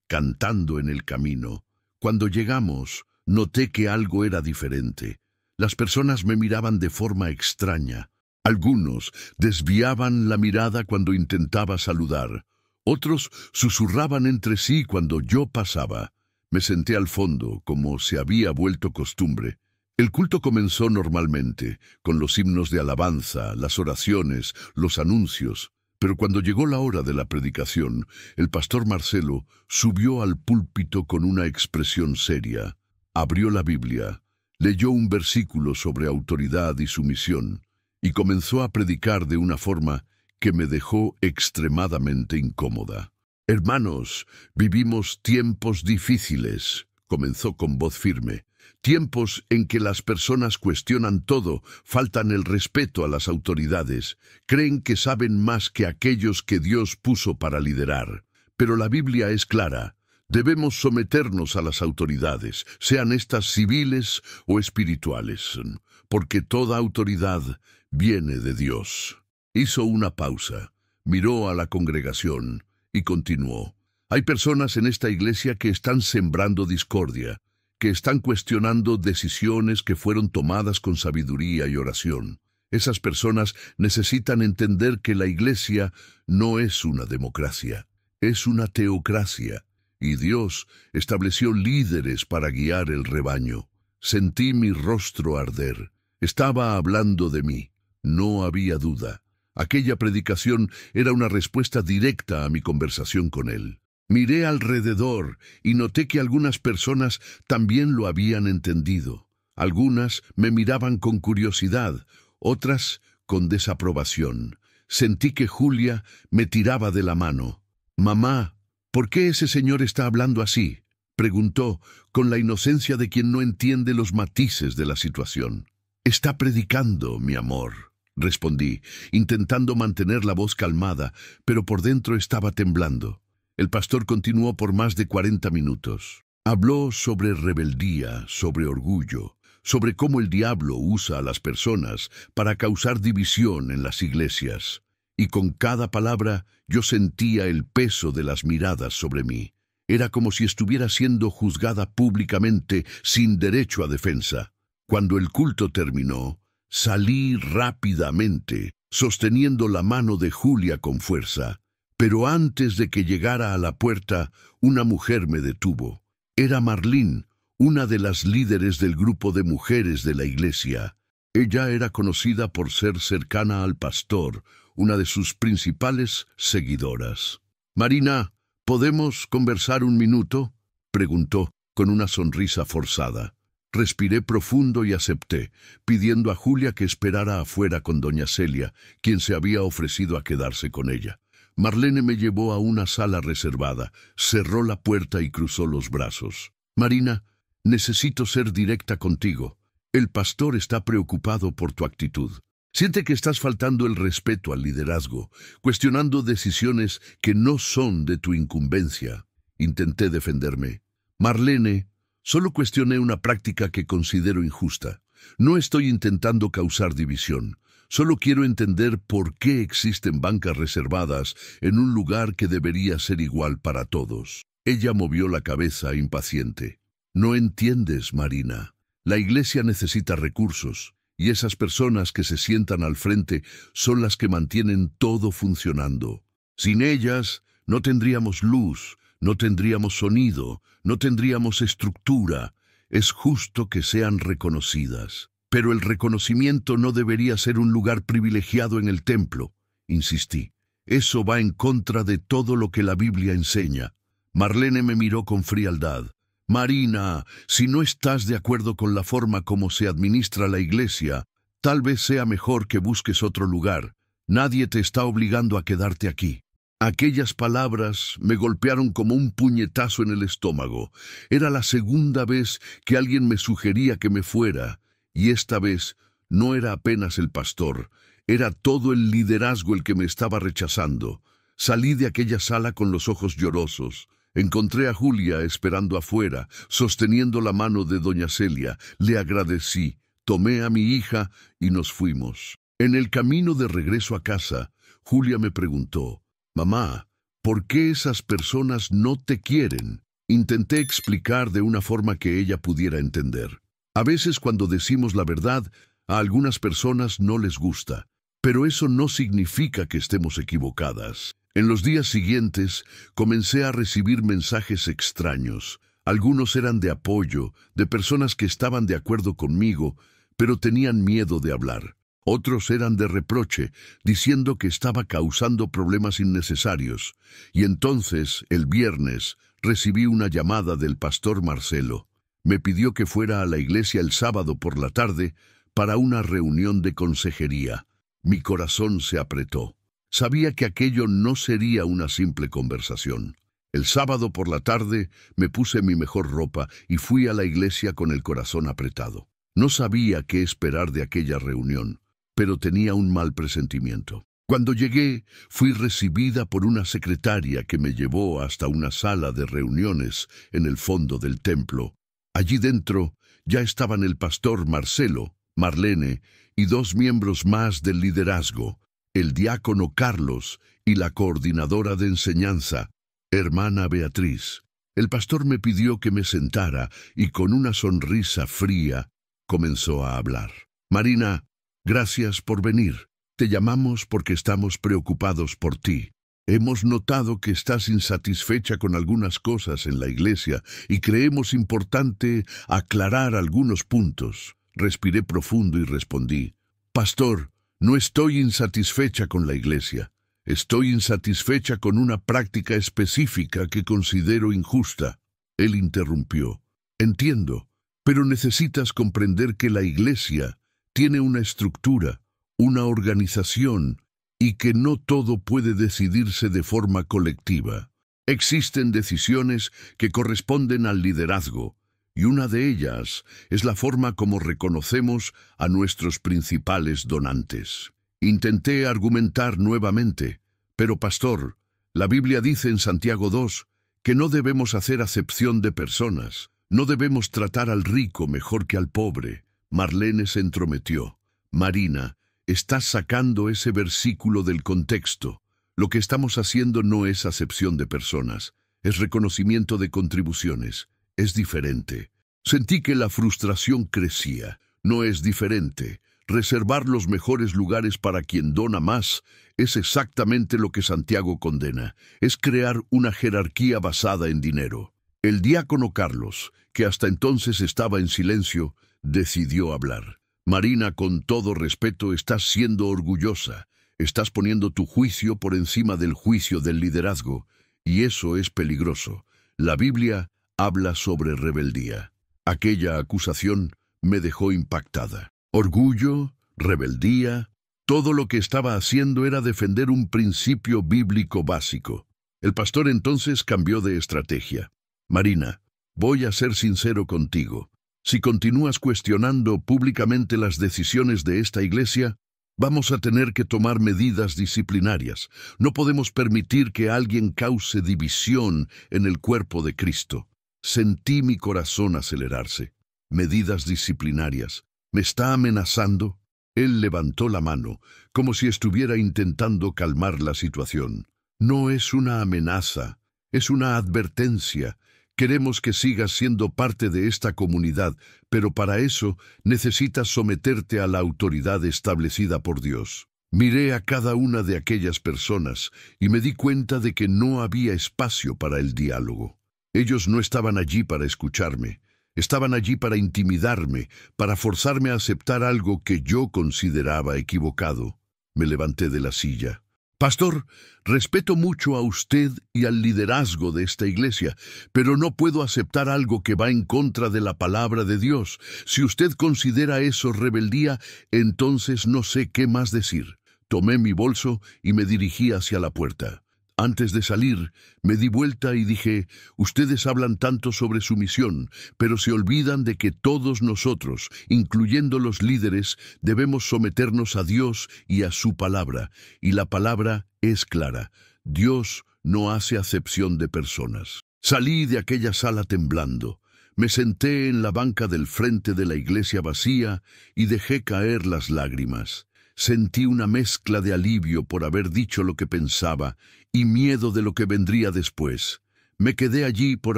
cantando en el camino. Cuando llegamos, noté que algo era diferente. Las personas me miraban de forma extraña. Algunos desviaban la mirada cuando intentaba saludar. Otros susurraban entre sí cuando yo pasaba. Me senté al fondo, como se había vuelto costumbre. El culto comenzó normalmente, con los himnos de alabanza, las oraciones, los anuncios. Pero cuando llegó la hora de la predicación, el pastor Marcelo subió al púlpito con una expresión seria. Abrió la Biblia, leyó un versículo sobre autoridad y sumisión, y comenzó a predicar de una forma que me dejó extremadamente incómoda. «Hermanos, vivimos tiempos difíciles», comenzó con voz firme. «Tiempos en que las personas cuestionan todo, faltan el respeto a las autoridades, creen que saben más que aquellos que Dios puso para liderar. Pero la Biblia es clara. Debemos someternos a las autoridades, sean estas civiles o espirituales, porque toda autoridad viene de Dios». Hizo una pausa, miró a la congregación y continuó. «Hay personas en esta iglesia que están sembrando discordia, que están cuestionando decisiones que fueron tomadas con sabiduría y oración. Esas personas necesitan entender que la iglesia no es una democracia, es una teocracia, y Dios estableció líderes para guiar el rebaño». Sentí mi rostro arder. Estaba hablando de mí. No había duda. Aquella predicación era una respuesta directa a mi conversación con él. Miré alrededor y noté que algunas personas también lo habían entendido. Algunas me miraban con curiosidad, otras con desaprobación. Sentí que Julia me tiraba de la mano. «Mamá, ¿por qué ese señor está hablando así?», preguntó, con la inocencia de quien no entiende los matices de la situación. «Está predicando, mi amor», respondí, intentando mantener la voz calmada, pero por dentro estaba temblando. El pastor continuó por más de 40 minutos. Habló sobre rebeldía, sobre orgullo, sobre cómo el diablo usa a las personas para causar división en las iglesias. Y con cada palabra yo sentía el peso de las miradas sobre mí. Era como si estuviera siendo juzgada públicamente sin derecho a defensa. Cuando el culto terminó, salí rápidamente, sosteniendo la mano de Julia con fuerza. Pero antes de que llegara a la puerta, una mujer me detuvo. Era Marlene, una de las líderes del grupo de mujeres de la iglesia. Ella era conocida por ser cercana al pastor, una de sus principales seguidoras. «Marina, ¿podemos conversar un minuto?», preguntó, con una sonrisa forzada. Respiré profundo y acepté, pidiendo a Julia que esperara afuera con doña Celia, quien se había ofrecido a quedarse con ella. Marlene me llevó a una sala reservada, cerró la puerta y cruzó los brazos. «Marina, necesito ser directa contigo. El pastor está preocupado por tu actitud. Siente que estás faltando el respeto al liderazgo, cuestionando decisiones que no son de tu incumbencia». Intenté defenderme. «Marlene, solo cuestioné una práctica que considero injusta. No estoy intentando causar división. Solo quiero entender por qué existen bancas reservadas en un lugar que debería ser igual para todos». Ella movió la cabeza impaciente. «No entiendes, Marina. La iglesia necesita recursos, y esas personas que se sientan al frente son las que mantienen todo funcionando. Sin ellas, no tendríamos luz, no tendríamos sonido, no tendríamos estructura. Es justo que sean reconocidas. Pero el reconocimiento no debería ser un lugar privilegiado en el templo», insistí. «Eso va en contra de todo lo que la Biblia enseña». Marlene me miró con frialdad. «Marina, si no estás de acuerdo con la forma como se administra la iglesia, tal vez sea mejor que busques otro lugar. Nadie te está obligando a quedarte aquí». Aquellas palabras me golpearon como un puñetazo en el estómago. Era la segunda vez que alguien me sugería que me fuera, y esta vez no era apenas el pastor, era todo el liderazgo el que me estaba rechazando. Salí de aquella sala con los ojos llorosos. Encontré a Julia esperando afuera, sosteniendo la mano de doña Celia. Le agradecí, tomé a mi hija y nos fuimos. En el camino de regreso a casa, Julia me preguntó: «Mamá, ¿por qué esas personas no te quieren?». Intenté explicar de una forma que ella pudiera entender. A veces cuando decimos la verdad, a algunas personas no les gusta. Pero eso no significa que estemos equivocadas. En los días siguientes comencé a recibir mensajes extraños. Algunos eran de apoyo, de personas que estaban de acuerdo conmigo, pero tenían miedo de hablar. Otros eran de reproche, diciendo que estaba causando problemas innecesarios. Y entonces, el viernes, recibí una llamada del pastor Marcelo. Me pidió que fuera a la iglesia el sábado por la tarde para una reunión de consejería. Mi corazón se apretó. Sabía que aquello no sería una simple conversación. El sábado por la tarde me puse mi mejor ropa y fui a la iglesia con el corazón apretado. No sabía qué esperar de aquella reunión, pero tenía un mal presentimiento. Cuando llegué, fui recibida por una secretaria que me llevó hasta una sala de reuniones en el fondo del templo. Allí dentro ya estaban el pastor Marcelo, Marlene y 2 miembros más del liderazgo, el diácono Carlos y la coordinadora de enseñanza, hermana Beatriz. El pastor me pidió que me sentara y con una sonrisa fría comenzó a hablar. Marina, gracias por venir. Te llamamos porque estamos preocupados por ti. Hemos notado que estás insatisfecha con algunas cosas en la iglesia y creemos importante aclarar algunos puntos. Respiré profundo y respondí, Pastor, no estoy insatisfecha con la iglesia. Estoy insatisfecha con una práctica específica que considero injusta. Él interrumpió. Entiendo, pero necesitas comprender que la iglesia tiene una estructura, una organización, y que no todo puede decidirse de forma colectiva. Existen decisiones que corresponden al liderazgo, y una de ellas es la forma como reconocemos a nuestros principales donantes. Intenté argumentar nuevamente, pero pastor, la Biblia dice en Santiago 2 que no debemos hacer acepción de personas, no debemos tratar al rico mejor que al pobre. Marlene se entrometió. Marina, estás sacando ese versículo del contexto. Lo que estamos haciendo no es acepción de personas, es reconocimiento de contribuciones. Es diferente. Sentí que la frustración crecía. No es diferente. Reservar los mejores lugares para quien dona más es exactamente lo que Santiago condena. Es crear una jerarquía basada en dinero. El diácono Carlos, que hasta entonces estaba en silencio, decidió hablar. Marina, con todo respeto, estás siendo orgullosa. Estás poniendo tu juicio por encima del juicio del liderazgo, y eso es peligroso. La Biblia habla sobre rebeldía. Aquella acusación me dejó impactada. Orgullo, rebeldía, todo lo que estaba haciendo era defender un principio bíblico básico. El pastor entonces cambió de estrategia. Marina, voy a ser sincero contigo. Si continúas cuestionando públicamente las decisiones de esta iglesia, vamos a tener que tomar medidas disciplinarias. No podemos permitir que alguien cause división en el cuerpo de Cristo. Sentí mi corazón acelerarse. Medidas disciplinarias. ¿Me está amenazando? Él levantó la mano, como si estuviera intentando calmar la situación. No es una amenaza, es una advertencia. Queremos que sigas siendo parte de esta comunidad, pero para eso necesitas someterte a la autoridad establecida por Dios. Miré a cada una de aquellas personas y me di cuenta de que no había espacio para el diálogo. Ellos no estaban allí para escucharme. Estaban allí para intimidarme, para forzarme a aceptar algo que yo consideraba equivocado. Me levanté de la silla. Pastor, respeto mucho a usted y al liderazgo de esta iglesia, pero no puedo aceptar algo que va en contra de la palabra de Dios. Si usted considera eso rebeldía, entonces no sé qué más decir. Tomé mi bolso y me dirigí hacia la puerta. Antes de salir, me di vuelta y dije, ustedes hablan tanto sobre su misión, pero se olvidan de que todos nosotros, incluyendo los líderes, debemos someternos a Dios y a su palabra. Y la palabra es clara. Dios no hace acepción de personas. Salí de aquella sala temblando. Me senté en la banca del frente de la iglesia vacía y dejé caer las lágrimas. Sentí una mezcla de alivio por haber dicho lo que pensaba y miedo de lo que vendría después. Me quedé allí por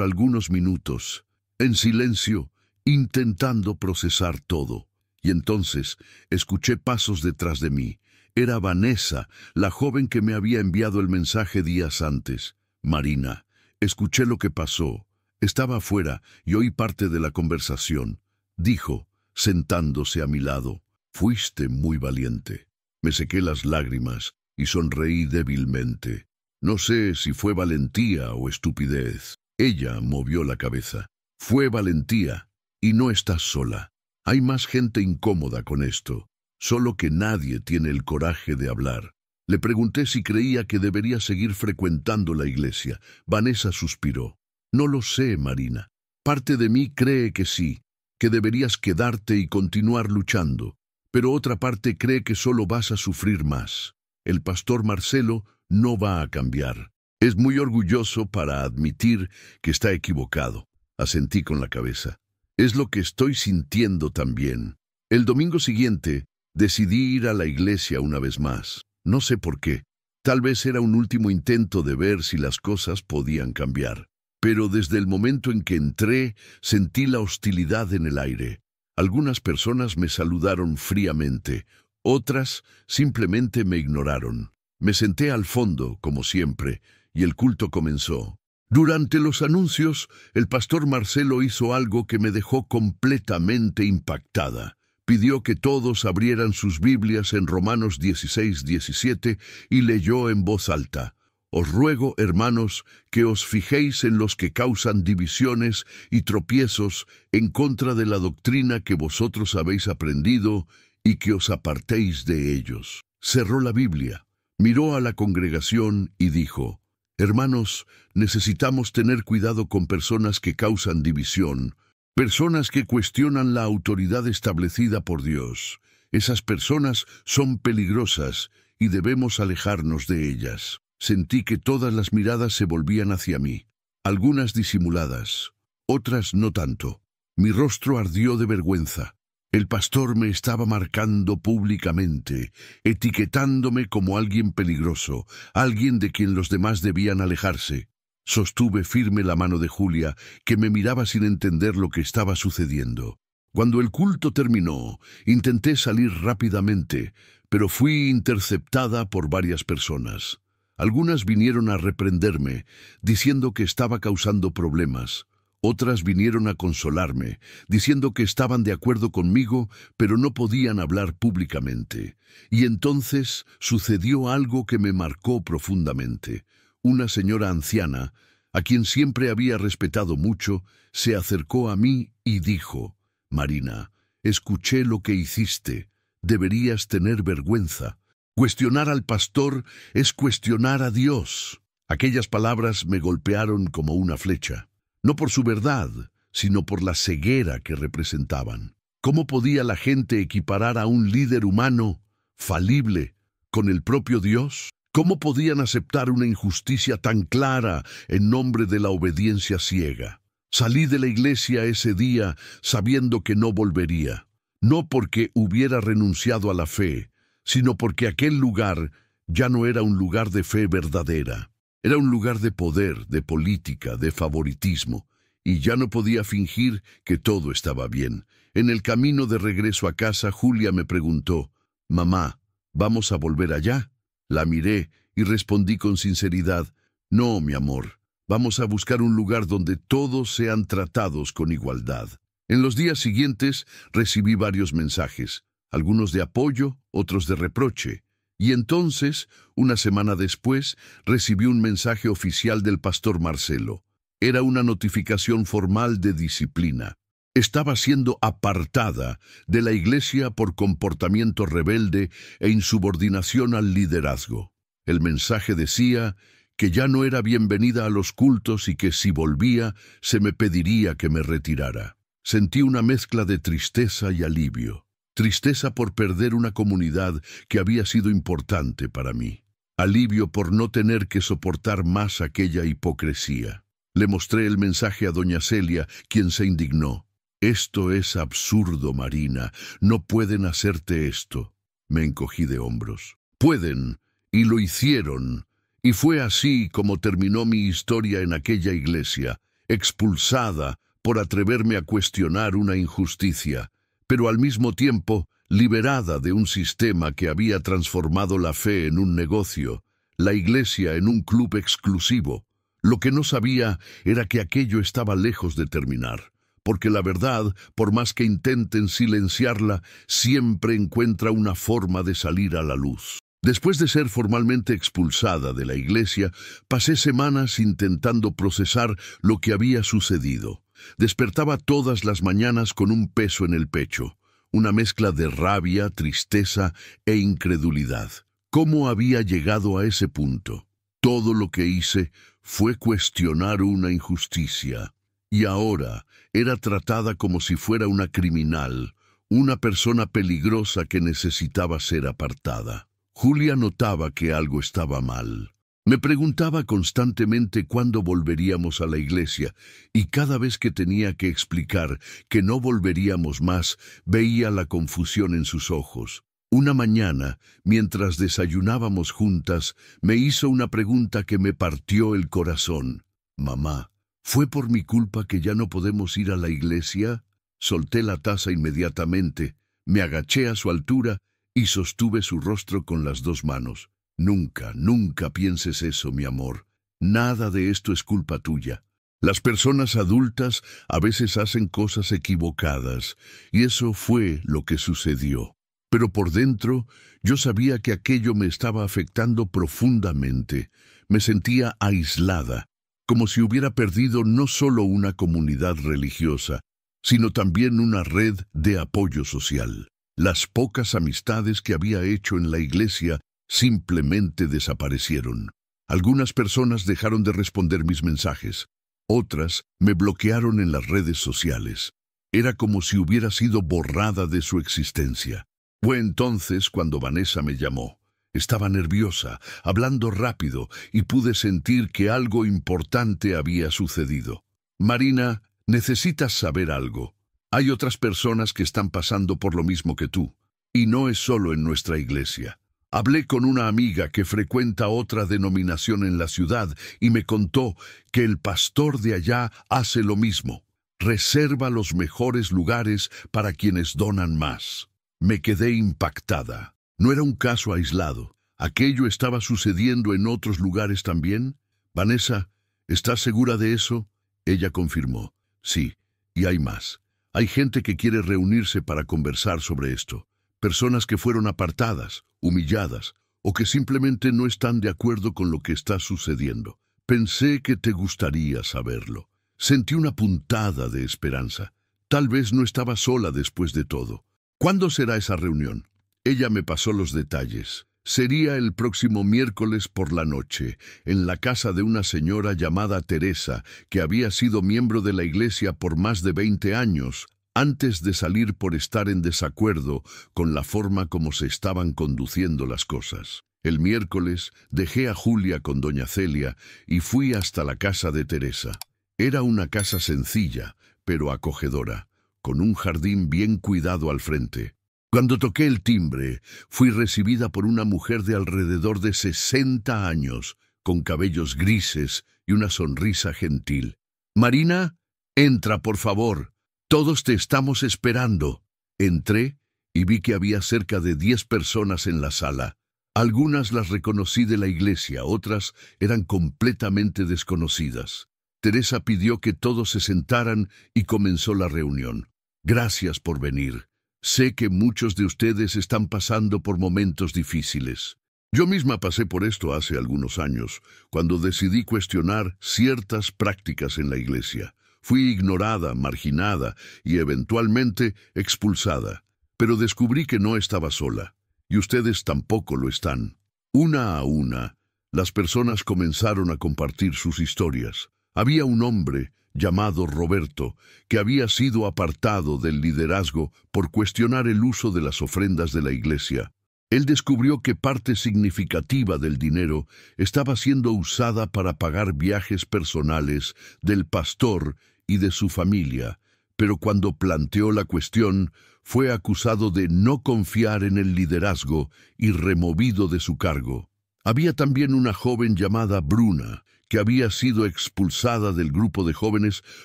algunos minutos, en silencio, intentando procesar todo. Y entonces escuché pasos detrás de mí. Era Vanessa, la joven que me había enviado el mensaje días antes. Marina, escuché lo que pasó. Estaba afuera y oí parte de la conversación. Dijo, sentándose a mi lado, fuiste muy valiente. Me sequé las lágrimas y sonreí débilmente. No sé si fue valentía o estupidez. Ella movió la cabeza. Fue valentía, y no estás sola. Hay más gente incómoda con esto, solo que nadie tiene el coraje de hablar. Le pregunté si creía que debería seguir frecuentando la iglesia. Vanessa suspiró. No lo sé, Marina. Parte de mí cree que sí, que deberías quedarte y continuar luchando, pero otra parte cree que solo vas a sufrir más. El pastor Marcelo no va a cambiar. Es muy orgulloso para admitir que está equivocado. Asentí con la cabeza. Es lo que estoy sintiendo también. El domingo siguiente decidí ir a la iglesia una vez más. No sé por qué. Tal vez era un último intento de ver si las cosas podían cambiar. Pero desde el momento en que entré, sentí la hostilidad en el aire. Algunas personas me saludaron fríamente, otras simplemente me ignoraron. Me senté al fondo, como siempre, y el culto comenzó. Durante los anuncios, el pastor Marcelo hizo algo que me dejó completamente impactada. Pidió que todos abrieran sus Biblias en Romanos 16:17 y leyó en voz alta. Os ruego, hermanos, que os fijéis en los que causan divisiones y tropiezos en contra de la doctrina que vosotros habéis aprendido y que os apartéis de ellos. Cerró la Biblia, miró a la congregación y dijo, hermanos, necesitamos tener cuidado con personas que causan división, personas que cuestionan la autoridad establecida por Dios. Esas personas son peligrosas y debemos alejarnos de ellas. Sentí que todas las miradas se volvían hacia mí, algunas disimuladas, otras no tanto. Mi rostro ardió de vergüenza. El pastor me estaba marcando públicamente, etiquetándome como alguien peligroso, alguien de quien los demás debían alejarse. Sostuve firme la mano de Julia, que me miraba sin entender lo que estaba sucediendo. Cuando el culto terminó, intenté salir rápidamente, pero fui interceptada por varias personas. Algunas vinieron a reprenderme, diciendo que estaba causando problemas. Otras vinieron a consolarme, diciendo que estaban de acuerdo conmigo, pero no podían hablar públicamente. Y entonces sucedió algo que me marcó profundamente. Una señora anciana, a quien siempre había respetado mucho, se acercó a mí y dijo, Marina, escuché lo que hiciste. Deberías tener vergüenza. Cuestionar al pastor es cuestionar a Dios. Aquellas palabras me golpearon como una flecha. No por su verdad, sino por la ceguera que representaban. ¿Cómo podía la gente equiparar a un líder humano, falible, con el propio Dios? ¿Cómo podían aceptar una injusticia tan clara en nombre de la obediencia ciega? Salí de la iglesia ese día sabiendo que no volvería, no porque hubiera renunciado a la fe, sino porque aquel lugar ya no era un lugar de fe verdadera. Era un lugar de poder, de política, de favoritismo, y ya no podía fingir que todo estaba bien. En el camino de regreso a casa, Julia me preguntó, «Mamá, ¿vamos a volver allá?» La miré y respondí con sinceridad, «No, mi amor, vamos a buscar un lugar donde todos sean tratados con igualdad». En los días siguientes recibí varios mensajes, algunos de apoyo, otros de reproche. Y entonces, una semana después, recibí un mensaje oficial del pastor Marcelo. Era una notificación formal de disciplina. Estaba siendo apartada de la iglesia por comportamiento rebelde e insubordinación al liderazgo. El mensaje decía que ya no era bienvenida a los cultos y que si volvía, se me pediría que me retirara. Sentí una mezcla de tristeza y alivio. Tristeza por perder una comunidad que había sido importante para mí. Alivio por no tener que soportar más aquella hipocresía. Le mostré el mensaje a doña Celia, quien se indignó. «Esto es absurdo, Marina. No pueden hacerte esto». Me encogí de hombros. «Pueden, y lo hicieron». Y fue así como terminó mi historia en aquella iglesia, expulsada por atreverme a cuestionar una injusticia. Pero al mismo tiempo, liberada de un sistema que había transformado la fe en un negocio, la iglesia en un club exclusivo. Lo que no sabía era que aquello estaba lejos de terminar, porque la verdad, por más que intenten silenciarla, siempre encuentra una forma de salir a la luz. Después de ser formalmente expulsada de la iglesia, pasé semanas intentando procesar lo que había sucedido. Despertaba todas las mañanas con un peso en el pecho, una mezcla de rabia, tristeza e incredulidad. ¿Cómo había llegado a ese punto? Todo lo que hice fue cuestionar una injusticia, y ahora era tratada como si fuera una criminal, una persona peligrosa que necesitaba ser apartada. Julia notaba que algo estaba mal. Me preguntaba constantemente cuándo volveríamos a la iglesia, y cada vez que tenía que explicar que no volveríamos más, veía la confusión en sus ojos. Una mañana, mientras desayunábamos juntas, me hizo una pregunta que me partió el corazón. «Mamá, ¿fue por mi culpa que ya no podemos ir a la iglesia?» Solté la taza inmediatamente, me agaché a su altura y sostuve su rostro con las dos manos. «Nunca, nunca pienses eso, mi amor. Nada de esto es culpa tuya. Las personas adultas a veces hacen cosas equivocadas, y eso fue lo que sucedió. Pero por dentro, yo sabía que aquello me estaba afectando profundamente. Me sentía aislada, como si hubiera perdido no solo una comunidad religiosa, sino también una red de apoyo social. Las pocas amistades que había hecho en la iglesia simplemente desaparecieron. Algunas personas dejaron de responder mis mensajes. Otras me bloquearon en las redes sociales. Era como si hubiera sido borrada de su existencia. Fue entonces cuando Vanessa me llamó. Estaba nerviosa, hablando rápido, y pude sentir que algo importante había sucedido. «Marina, necesitas saber algo. Hay otras personas que están pasando por lo mismo que tú, y no es solo en nuestra iglesia. Hablé con una amiga que frecuenta otra denominación en la ciudad y me contó que el pastor de allá hace lo mismo. Reserva los mejores lugares para quienes donan más». Me quedé impactada. No era un caso aislado. ¿Aquello estaba sucediendo en otros lugares también? «Vanessa, ¿estás segura de eso?» Ella confirmó. «Sí, y hay más. Hay gente que quiere reunirse para conversar sobre esto. Personas que fueron apartadas, humilladas, o que simplemente no están de acuerdo con lo que está sucediendo. Pensé que te gustaría saberlo». Sentí una puntada de esperanza. Tal vez no estaba sola después de todo. «¿Cuándo será esa reunión?» Ella me pasó los detalles. Sería el próximo miércoles por la noche, en la casa de una señora llamada Teresa, que había sido miembro de la iglesia por más de 20 años, antes de salir por estar en desacuerdo con la forma como se estaban conduciendo las cosas. El miércoles dejé a Julia con doña Celia y fui hasta la casa de Teresa. Era una casa sencilla, pero acogedora, con un jardín bien cuidado al frente. Cuando toqué el timbre, fui recibida por una mujer de alrededor de 60 años, con cabellos grises y una sonrisa gentil. «Marina, entra, por favor. Todos te estamos esperando». Entré y vi que había cerca de 10 personas en la sala. Algunas las reconocí de la iglesia, otras eran completamente desconocidas. Teresa pidió que todos se sentaran y comenzó la reunión. «Gracias por venir. Sé que muchos de ustedes están pasando por momentos difíciles. Yo misma pasé por esto hace algunos años, cuando decidí cuestionar ciertas prácticas en la iglesia. Fui ignorada, marginada y eventualmente expulsada. Pero descubrí que no estaba sola, y ustedes tampoco lo están». Una a una, las personas comenzaron a compartir sus historias. Había un hombre llamado Roberto, que había sido apartado del liderazgo por cuestionar el uso de las ofrendas de la iglesia. Él descubrió que parte significativa del dinero estaba siendo usada para pagar viajes personales del pastor y de su familia, pero cuando planteó la cuestión, fue acusado de no confiar en el liderazgo y removido de su cargo. Había también una joven llamada Bruna, que había sido expulsada del grupo de jóvenes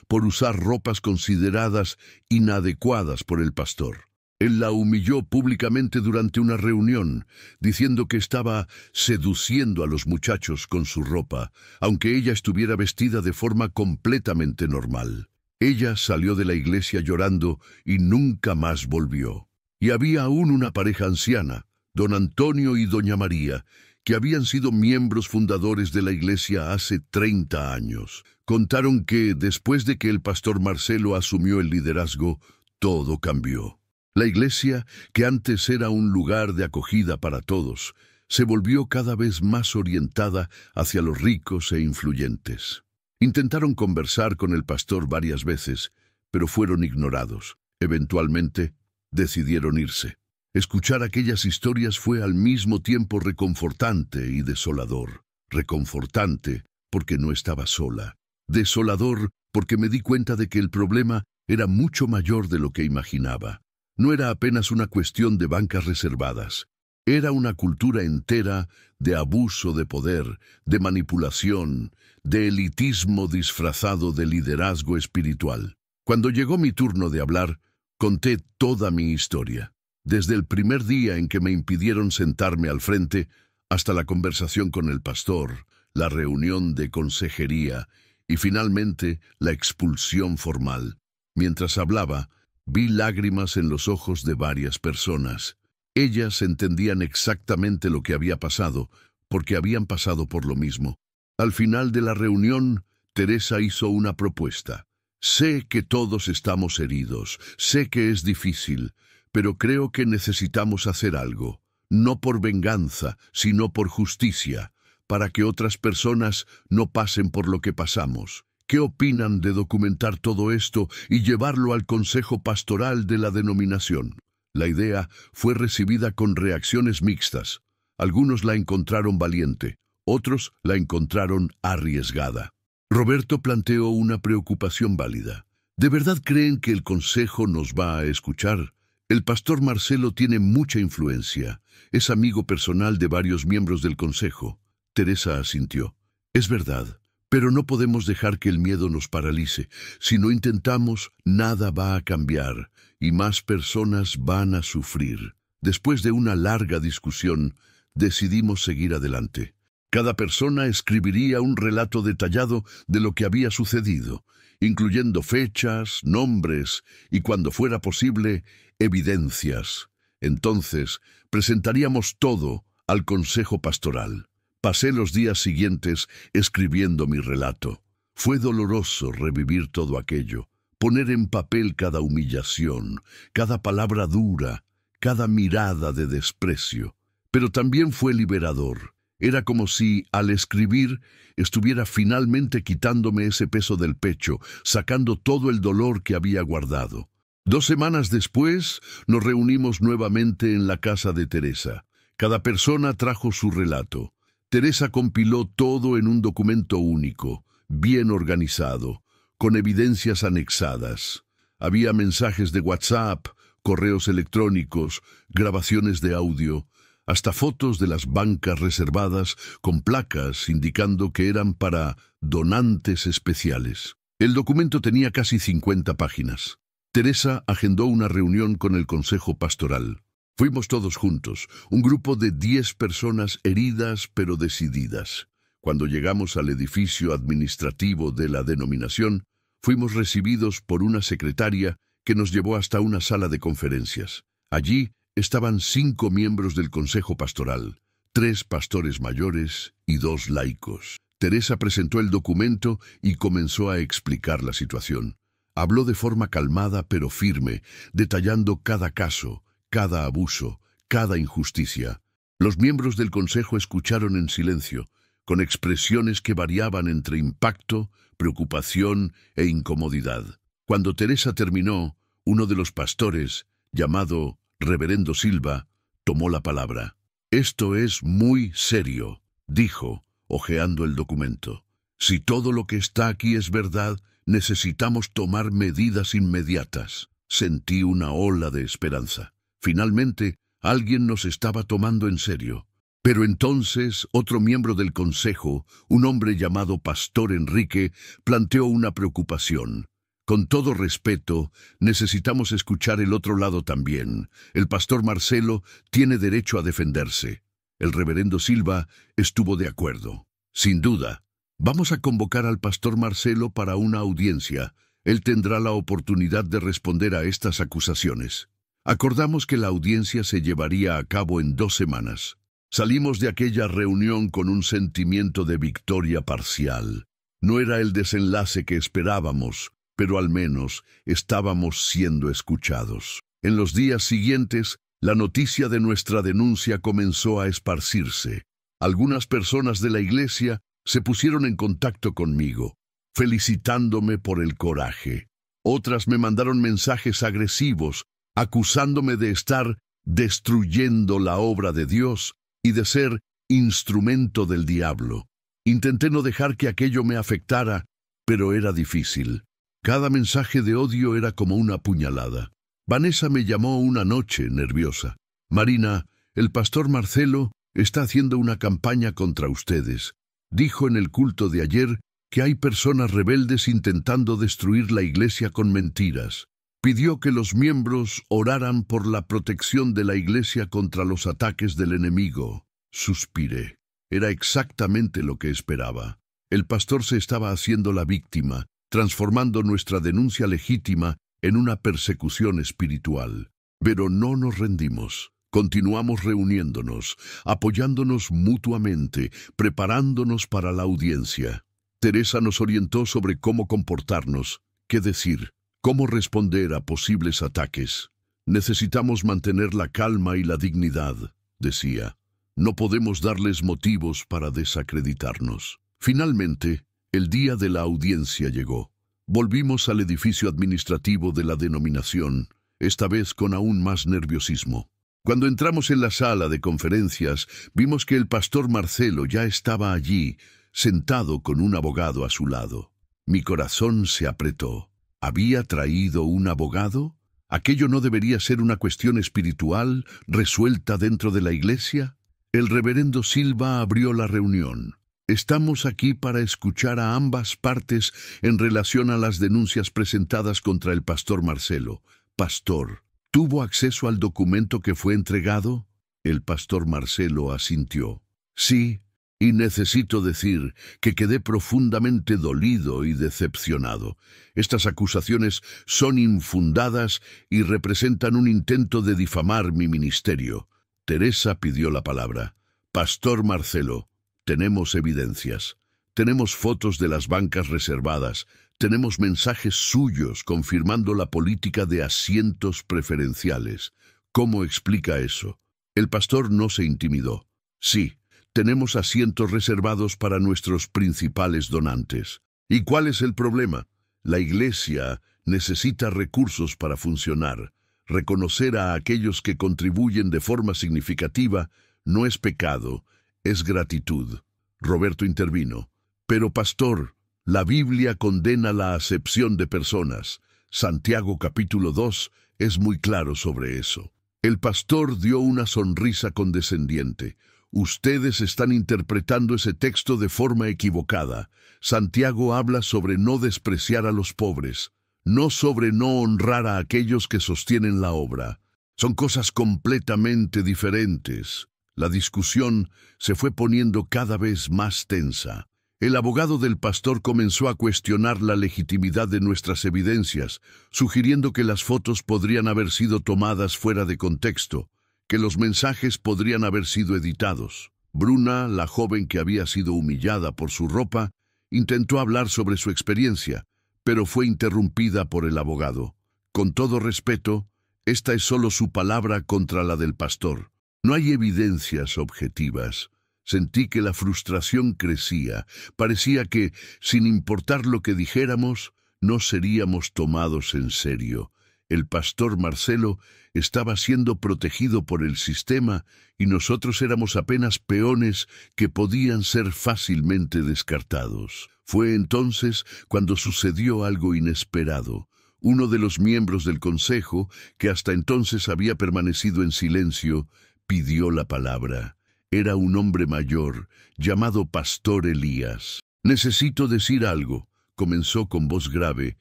por usar ropas consideradas inadecuadas por el pastor. Él la humilló públicamente durante una reunión, diciendo que estaba seduciendo a los muchachos con su ropa, aunque ella estuviera vestida de forma completamente normal. Ella salió de la iglesia llorando y nunca más volvió. Y había aún una pareja anciana, don Antonio y doña María, que habían sido miembros fundadores de la iglesia hace 30 años. Contaron que, después de que el pastor Marcelo asumió el liderazgo, todo cambió. La iglesia, que antes era un lugar de acogida para todos, se volvió cada vez más orientada hacia los ricos e influyentes. Intentaron conversar con el pastor varias veces, pero fueron ignorados. Eventualmente, decidieron irse. Escuchar aquellas historias fue al mismo tiempo reconfortante y desolador. Reconfortante porque no estaba sola. Desolador porque me di cuenta de que el problema era mucho mayor de lo que imaginaba. No era apenas una cuestión de bancas reservadas. Era una cultura entera de abuso de poder, de manipulación, de elitismo disfrazado de liderazgo espiritual. Cuando llegó mi turno de hablar, conté toda mi historia. Desde el primer día en que me impidieron sentarme al frente, hasta la conversación con el pastor, la reunión de consejería y finalmente la expulsión formal. Mientras hablaba, vi lágrimas en los ojos de varias personas. Ellas entendían exactamente lo que había pasado, porque habían pasado por lo mismo. Al final de la reunión, Teresa hizo una propuesta. Sé que todos estamos heridos, sé que es difícil, pero creo que necesitamos hacer algo, no por venganza, sino por justicia, para que otras personas no pasen por lo que pasamos. ¿Qué opinan de documentar todo esto y llevarlo al Consejo Pastoral de la denominación? La idea fue recibida con reacciones mixtas. Algunos la encontraron valiente, otros la encontraron arriesgada. Roberto planteó una preocupación válida. ¿De verdad creen que el Consejo nos va a escuchar? El pastor Marcelo tiene mucha influencia. Es amigo personal de varios miembros del Consejo. Teresa asintió. Es verdad. Pero no podemos dejar que el miedo nos paralice. Si no intentamos, nada va a cambiar y más personas van a sufrir. Después de una larga discusión, decidimos seguir adelante. Cada persona escribiría un relato detallado de lo que había sucedido, incluyendo fechas, nombres y, cuando fuera posible, evidencias. Entonces, presentaríamos todo al Consejo Pastoral. Pasé los días siguientes escribiendo mi relato. Fue doloroso revivir todo aquello, poner en papel cada humillación, cada palabra dura, cada mirada de desprecio. Pero también fue liberador. Era como si, al escribir, estuviera finalmente quitándome ese peso del pecho, sacando todo el dolor que había guardado. 2 semanas después, nos reunimos nuevamente en la casa de Teresa. Cada persona trajo su relato. Teresa compiló todo en un documento único, bien organizado, con evidencias anexadas. Había mensajes de WhatsApp, correos electrónicos, grabaciones de audio, hasta fotos de las bancas reservadas con placas indicando que eran para donantes especiales. El documento tenía casi 50 páginas. Teresa agendó una reunión con el Consejo Pastoral. Fuimos todos juntos, un grupo de 10 personas heridas pero decididas. Cuando llegamos al edificio administrativo de la denominación, fuimos recibidos por una secretaria que nos llevó hasta una sala de conferencias. Allí estaban 5 miembros del Consejo Pastoral, 3 pastores mayores y 2 laicos. Teresa presentó el documento y comenzó a explicar la situación. Habló de forma calmada pero firme, detallando cada caso, cada abuso, cada injusticia. Los miembros del consejo escucharon en silencio, con expresiones que variaban entre impacto, preocupación e incomodidad. Cuando Teresa terminó, uno de los pastores, llamado Reverendo Silva, tomó la palabra. «Esto es muy serio», dijo, hojeando el documento. «Si todo lo que está aquí es verdad, necesitamos tomar medidas inmediatas». Sentí una ola de esperanza. Finalmente, alguien nos estaba tomando en serio. Pero entonces, otro miembro del consejo, un hombre llamado Pastor Enrique, planteó una preocupación. Con todo respeto, necesitamos escuchar el otro lado también. El pastor Marcelo tiene derecho a defenderse. El reverendo Silva estuvo de acuerdo. Sin duda, vamos a convocar al pastor Marcelo para una audiencia. Él tendrá la oportunidad de responder a estas acusaciones. Acordamos que la audiencia se llevaría a cabo en 2 semanas. Salimos de aquella reunión con un sentimiento de victoria parcial. No era el desenlace que esperábamos, pero al menos estábamos siendo escuchados. En los días siguientes, la noticia de nuestra denuncia comenzó a esparcirse. Algunas personas de la iglesia se pusieron en contacto conmigo, felicitándome por el coraje. Otras me mandaron mensajes agresivos, acusándome de estar destruyendo la obra de Dios y de ser instrumento del diablo. Intenté no dejar que aquello me afectara, pero era difícil. Cada mensaje de odio era como una puñalada. Vanessa me llamó una noche nerviosa. «Marina, el pastor Marcelo está haciendo una campaña contra ustedes. Dijo en el culto de ayer que hay personas rebeldes intentando destruir la iglesia con mentiras. Pidió que los miembros oraran por la protección de la iglesia contra los ataques del enemigo». Suspiré. Era exactamente lo que esperaba. El pastor se estaba haciendo la víctima, transformando nuestra denuncia legítima en una persecución espiritual. Pero no nos rendimos. Continuamos reuniéndonos, apoyándonos mutuamente, preparándonos para la audiencia. Teresa nos orientó sobre cómo comportarnos, qué decir, cómo responder a posibles ataques. Necesitamos mantener la calma y la dignidad, decía. No podemos darles motivos para desacreditarnos. Finalmente, el día de la audiencia llegó. Volvimos al edificio administrativo de la denominación, esta vez con aún más nerviosismo. Cuando entramos en la sala de conferencias, vimos que el pastor Marcelo ya estaba allí, sentado con un abogado a su lado. Mi corazón se apretó. ¿Había traído un abogado? ¿Aquello no debería ser una cuestión espiritual resuelta dentro de la iglesia? El reverendo Silva abrió la reunión. Estamos aquí para escuchar a ambas partes en relación a las denuncias presentadas contra el pastor Marcelo. Pastor, ¿tuvo acceso al documento que fue entregado? El pastor Marcelo asintió. Sí, y necesito decir que quedé profundamente dolido y decepcionado. Estas acusaciones son infundadas y representan un intento de difamar mi ministerio. Teresa pidió la palabra. Pastor Marcelo, tenemos evidencias. Tenemos fotos de las bancas reservadas. Tenemos mensajes suyos confirmando la política de asientos preferenciales. ¿Cómo explica eso? El pastor no se intimidó. Sí, tenemos asientos reservados para nuestros principales donantes. ¿Y cuál es el problema? La iglesia necesita recursos para funcionar. Reconocer a aquellos que contribuyen de forma significativa no es pecado, es gratitud. Roberto intervino. Pero pastor, la Biblia condena la acepción de personas. Santiago capítulo 2 es muy claro sobre eso. El pastor dio una sonrisa condescendiente. Ustedes están interpretando ese texto de forma equivocada. Santiago habla sobre no despreciar a los pobres, no sobre no honrar a aquellos que sostienen la obra. Son cosas completamente diferentes. La discusión se fue poniendo cada vez más tensa. El abogado del pastor comenzó a cuestionar la legitimidad de nuestras evidencias, sugiriendo que las fotos podrían haber sido tomadas fuera de contexto, que los mensajes podrían haber sido editados. Bruna, la joven que había sido humillada por su ropa, intentó hablar sobre su experiencia, pero fue interrumpida por el abogado. Con todo respeto, esta es solo su palabra contra la del pastor. No hay evidencias objetivas. Sentí que la frustración crecía. Parecía que, sin importar lo que dijéramos, no seríamos tomados en serio. El pastor Marcelo estaba siendo protegido por el sistema y nosotros éramos apenas peones que podían ser fácilmente descartados. Fue entonces cuando sucedió algo inesperado. Uno de los miembros del consejo, que hasta entonces había permanecido en silencio, pidió la palabra. Era un hombre mayor, llamado Pastor Elías. «Necesito decir algo», comenzó con voz grave,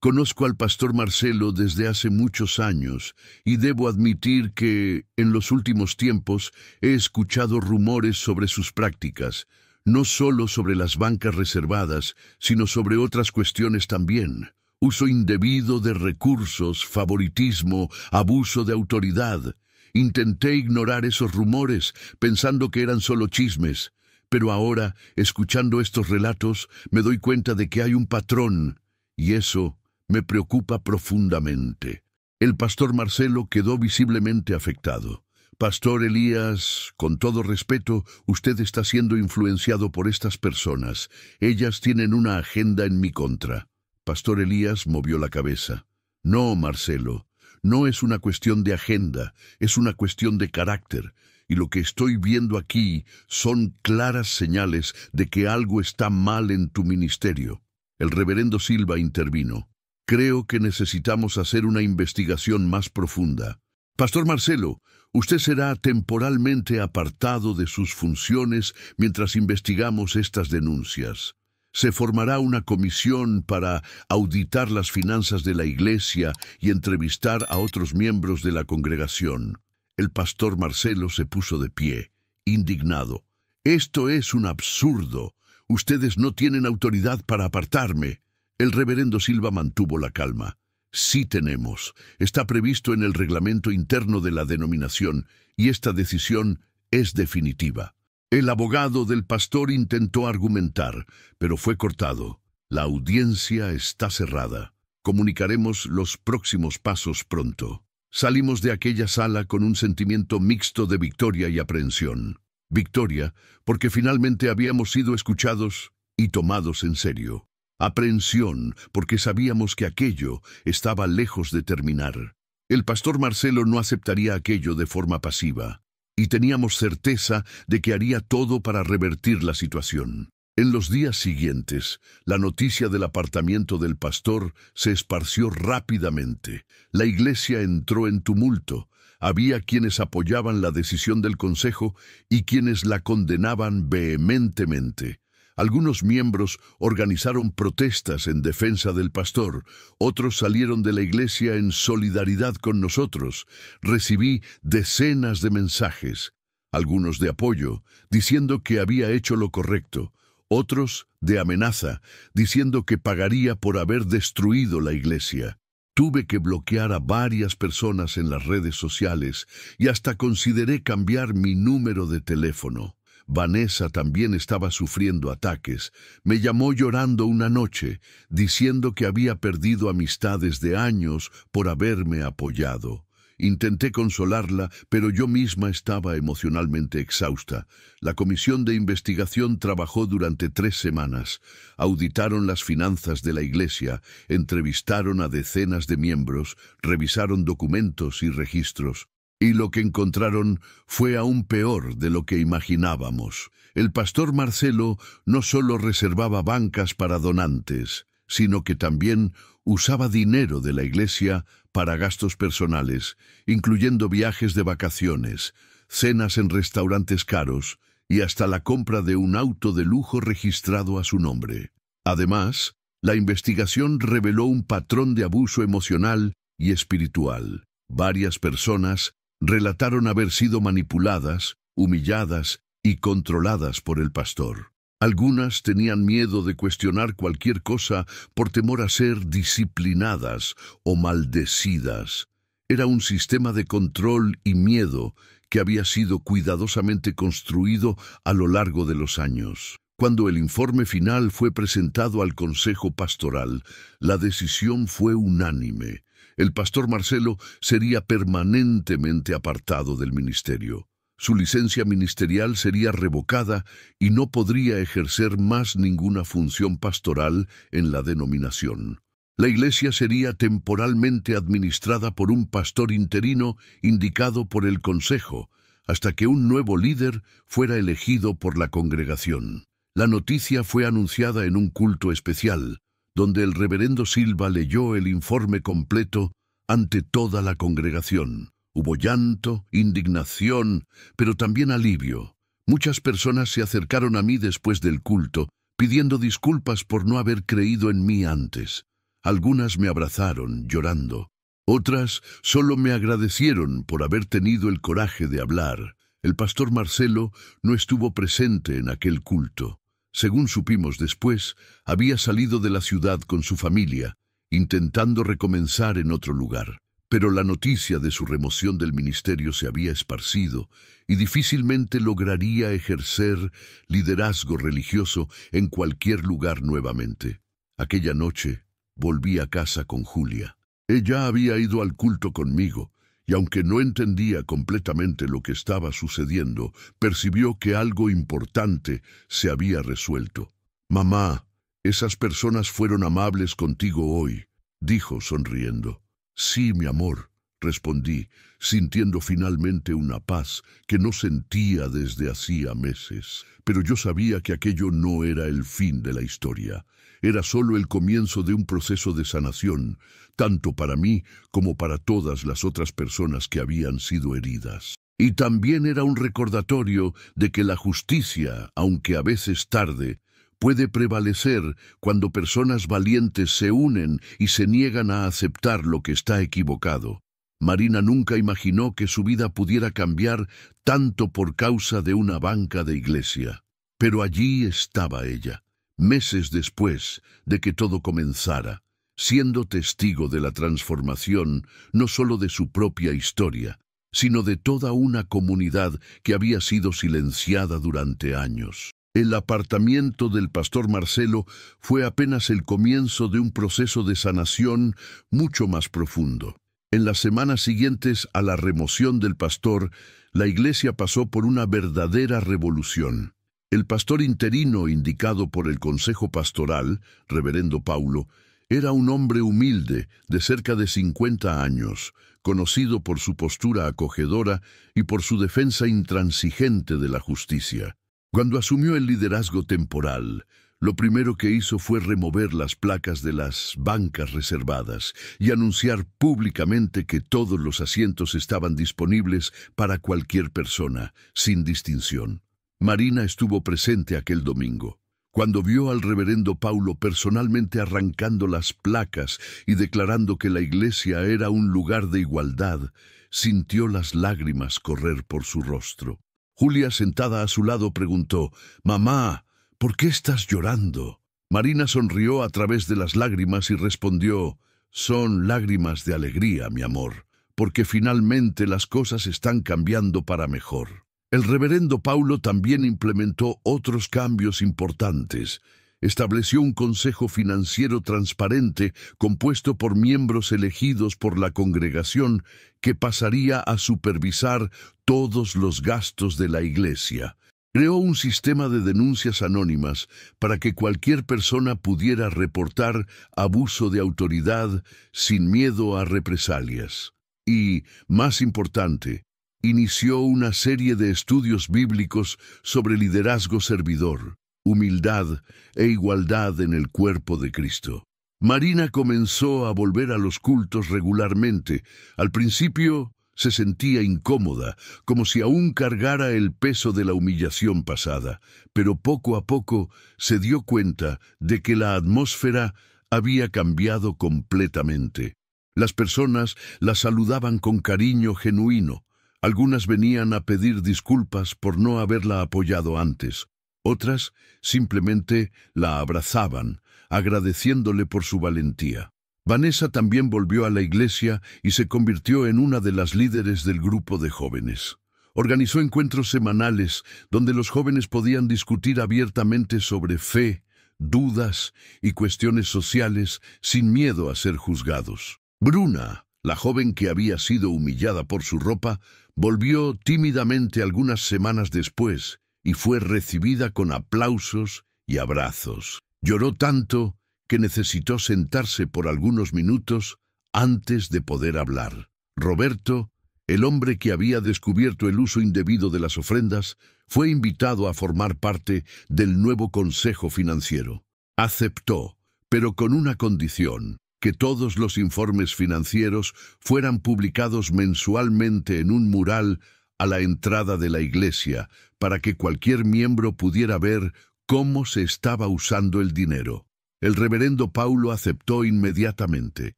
Conozco al pastor Marcelo desde hace muchos años y debo admitir que, en los últimos tiempos, he escuchado rumores sobre sus prácticas, no solo sobre las bancas reservadas, sino sobre otras cuestiones también. Uso indebido de recursos, favoritismo, abuso de autoridad. Intenté ignorar esos rumores, pensando que eran solo chismes, pero ahora, escuchando estos relatos, me doy cuenta de que hay un patrón, y eso me preocupa profundamente. El pastor Marcelo quedó visiblemente afectado. Pastor Elías, con todo respeto, usted está siendo influenciado por estas personas. Ellas tienen una agenda en mi contra. Pastor Elías movió la cabeza. No, Marcelo, no es una cuestión de agenda, es una cuestión de carácter. Y lo que estoy viendo aquí son claras señales de que algo está mal en tu ministerio. El reverendo Silva intervino. Creo que necesitamos hacer una investigación más profunda. Pastor Marcelo, usted será temporalmente apartado de sus funciones mientras investigamos estas denuncias. Se formará una comisión para auditar las finanzas de la iglesia y entrevistar a otros miembros de la congregación. El pastor Marcelo se puso de pie, indignado. Esto es un absurdo. Ustedes no tienen autoridad para apartarme. El reverendo Silva mantuvo la calma. Sí tenemos. Está previsto en el reglamento interno de la denominación y esta decisión es definitiva. El abogado del pastor intentó argumentar, pero fue cortado. La audiencia está cerrada. Comunicaremos los próximos pasos pronto. Salimos de aquella sala con un sentimiento mixto de victoria y aprehensión. Victoria, porque finalmente habíamos sido escuchados y tomados en serio. Aprehensión, porque sabíamos que aquello estaba lejos de terminar. El pastor Marcelo no aceptaría aquello de forma pasiva, y teníamos certeza de que haría todo para revertir la situación. En los días siguientes, la noticia del apartamiento del pastor se esparció rápidamente. La iglesia entró en tumulto. Había quienes apoyaban la decisión del consejo y quienes la condenaban vehementemente. Algunos miembros organizaron protestas en defensa del pastor, otros salieron de la iglesia en solidaridad con nosotros. Recibí decenas de mensajes, algunos de apoyo, diciendo que había hecho lo correcto, otros de amenaza, diciendo que pagaría por haber destruido la iglesia. Tuve que bloquear a varias personas en las redes sociales y hasta consideré cambiar mi número de teléfono. Vanessa también estaba sufriendo ataques. Me llamó llorando una noche, diciendo que había perdido amistades de años por haberme apoyado. Intenté consolarla, pero yo misma estaba emocionalmente exhausta. La comisión de investigación trabajó durante 3 semanas. Auditaron las finanzas de la iglesia, entrevistaron a decenas de miembros, revisaron documentos y registros. Y lo que encontraron fue aún peor de lo que imaginábamos. El pastor Marcelo no solo reservaba bancas para donantes, sino que también usaba dinero de la iglesia para gastos personales, incluyendo viajes de vacaciones, cenas en restaurantes caros y hasta la compra de un auto de lujo registrado a su nombre. Además, la investigación reveló un patrón de abuso emocional y espiritual. Varias personas relataron haber sido manipuladas, humilladas y controladas por el pastor. Algunas tenían miedo de cuestionar cualquier cosa por temor a ser disciplinadas o maldecidas. Era un sistema de control y miedo que había sido cuidadosamente construido a lo largo de los años. Cuando el informe final fue presentado al Consejo Pastoral, la decisión fue unánime. El pastor Marcelo sería permanentemente apartado del ministerio. Su licencia ministerial sería revocada y no podría ejercer más ninguna función pastoral en la denominación. La iglesia sería temporalmente administrada por un pastor interino indicado por el consejo, hasta que un nuevo líder fuera elegido por la congregación. La noticia fue anunciada en un culto especial, donde el reverendo Silva leyó el informe completo ante toda la congregación. Hubo llanto, indignación, pero también alivio. Muchas personas se acercaron a mí después del culto, pidiendo disculpas por no haber creído en mí antes. Algunas me abrazaron, llorando. Otras solo me agradecieron por haber tenido el coraje de hablar. El pastor Marcelo no estuvo presente en aquel culto. Según supimos después, había salido de la ciudad con su familia, intentando recomenzar en otro lugar. Pero la noticia de su remoción del ministerio se había esparcido y difícilmente lograría ejercer liderazgo religioso en cualquier lugar nuevamente. Aquella noche volví a casa con Julia. Ella había ido al culto conmigo, y aunque no entendía completamente lo que estaba sucediendo, percibió que algo importante se había resuelto. «Mamá, esas personas fueron amables contigo hoy», dijo sonriendo. «Sí, mi amor», respondí, sintiendo finalmente una paz que no sentía desde hacía meses. Pero yo sabía que aquello no era el fin de la historia. Era solo el comienzo de un proceso de sanación, tanto para mí como para todas las otras personas que habían sido heridas. Y también era un recordatorio de que la justicia, aunque a veces tarde, puede prevalecer cuando personas valientes se unen y se niegan a aceptar lo que está equivocado. Marina nunca imaginó que su vida pudiera cambiar tanto por causa de una banca de iglesia. Pero allí estaba ella, meses después de que todo comenzara, siendo testigo de la transformación no solo de su propia historia, sino de toda una comunidad que había sido silenciada durante años. El apartamiento del pastor Marcelo fue apenas el comienzo de un proceso de sanación mucho más profundo. En las semanas siguientes a la remoción del pastor, la iglesia pasó por una verdadera revolución. El pastor interino indicado por el Consejo Pastoral, reverendo Paulo, era un hombre humilde de cerca de 50 años, conocido por su postura acogedora y por su defensa intransigente de la justicia. Cuando asumió el liderazgo temporal, lo primero que hizo fue remover las placas de las bancas reservadas y anunciar públicamente que todos los asientos estaban disponibles para cualquier persona, sin distinción. Marina estuvo presente aquel domingo. Cuando vio al reverendo Paulo personalmente arrancando las placas y declarando que la iglesia era un lugar de igualdad, sintió las lágrimas correr por su rostro. Julia, sentada a su lado, preguntó: «Mamá, ¿por qué estás llorando?». Marina sonrió a través de las lágrimas y respondió: «Son lágrimas de alegría, mi amor, porque finalmente las cosas están cambiando para mejor». El reverendo Paulo también implementó otros cambios importantes. Estableció un consejo financiero transparente compuesto por miembros elegidos por la congregación que pasaría a supervisar todos los gastos de la iglesia. Creó un sistema de denuncias anónimas para que cualquier persona pudiera reportar abuso de autoridad sin miedo a represalias. Y, más importante, inició una serie de estudios bíblicos sobre liderazgo servidor, humildad e igualdad en el cuerpo de Cristo. Marina comenzó a volver a los cultos regularmente. Al principio se sentía incómoda, como si aún cargara el peso de la humillación pasada, pero poco a poco se dio cuenta de que la atmósfera había cambiado completamente. Las personas la saludaban con cariño genuino. Algunas venían a pedir disculpas por no haberla apoyado antes. Otras simplemente la abrazaban, agradeciéndole por su valentía. Vanessa también volvió a la iglesia y se convirtió en una de las líderes del grupo de jóvenes. Organizó encuentros semanales donde los jóvenes podían discutir abiertamente sobre fe, dudas y cuestiones sociales sin miedo a ser juzgados. Bruna, la joven que había sido humillada por su ropa, volvió tímidamente algunas semanas después y fue recibida con aplausos y abrazos. Lloró tanto que necesitó sentarse por algunos minutos antes de poder hablar. Roberto, el hombre que había descubierto el uso indebido de las ofrendas, fue invitado a formar parte del nuevo consejo financiero. Aceptó, pero con una condición: que todos los informes financieros fueran publicados mensualmente en un mural a la entrada de la iglesia, para que cualquier miembro pudiera ver cómo se estaba usando el dinero. El reverendo Paulo aceptó inmediatamente.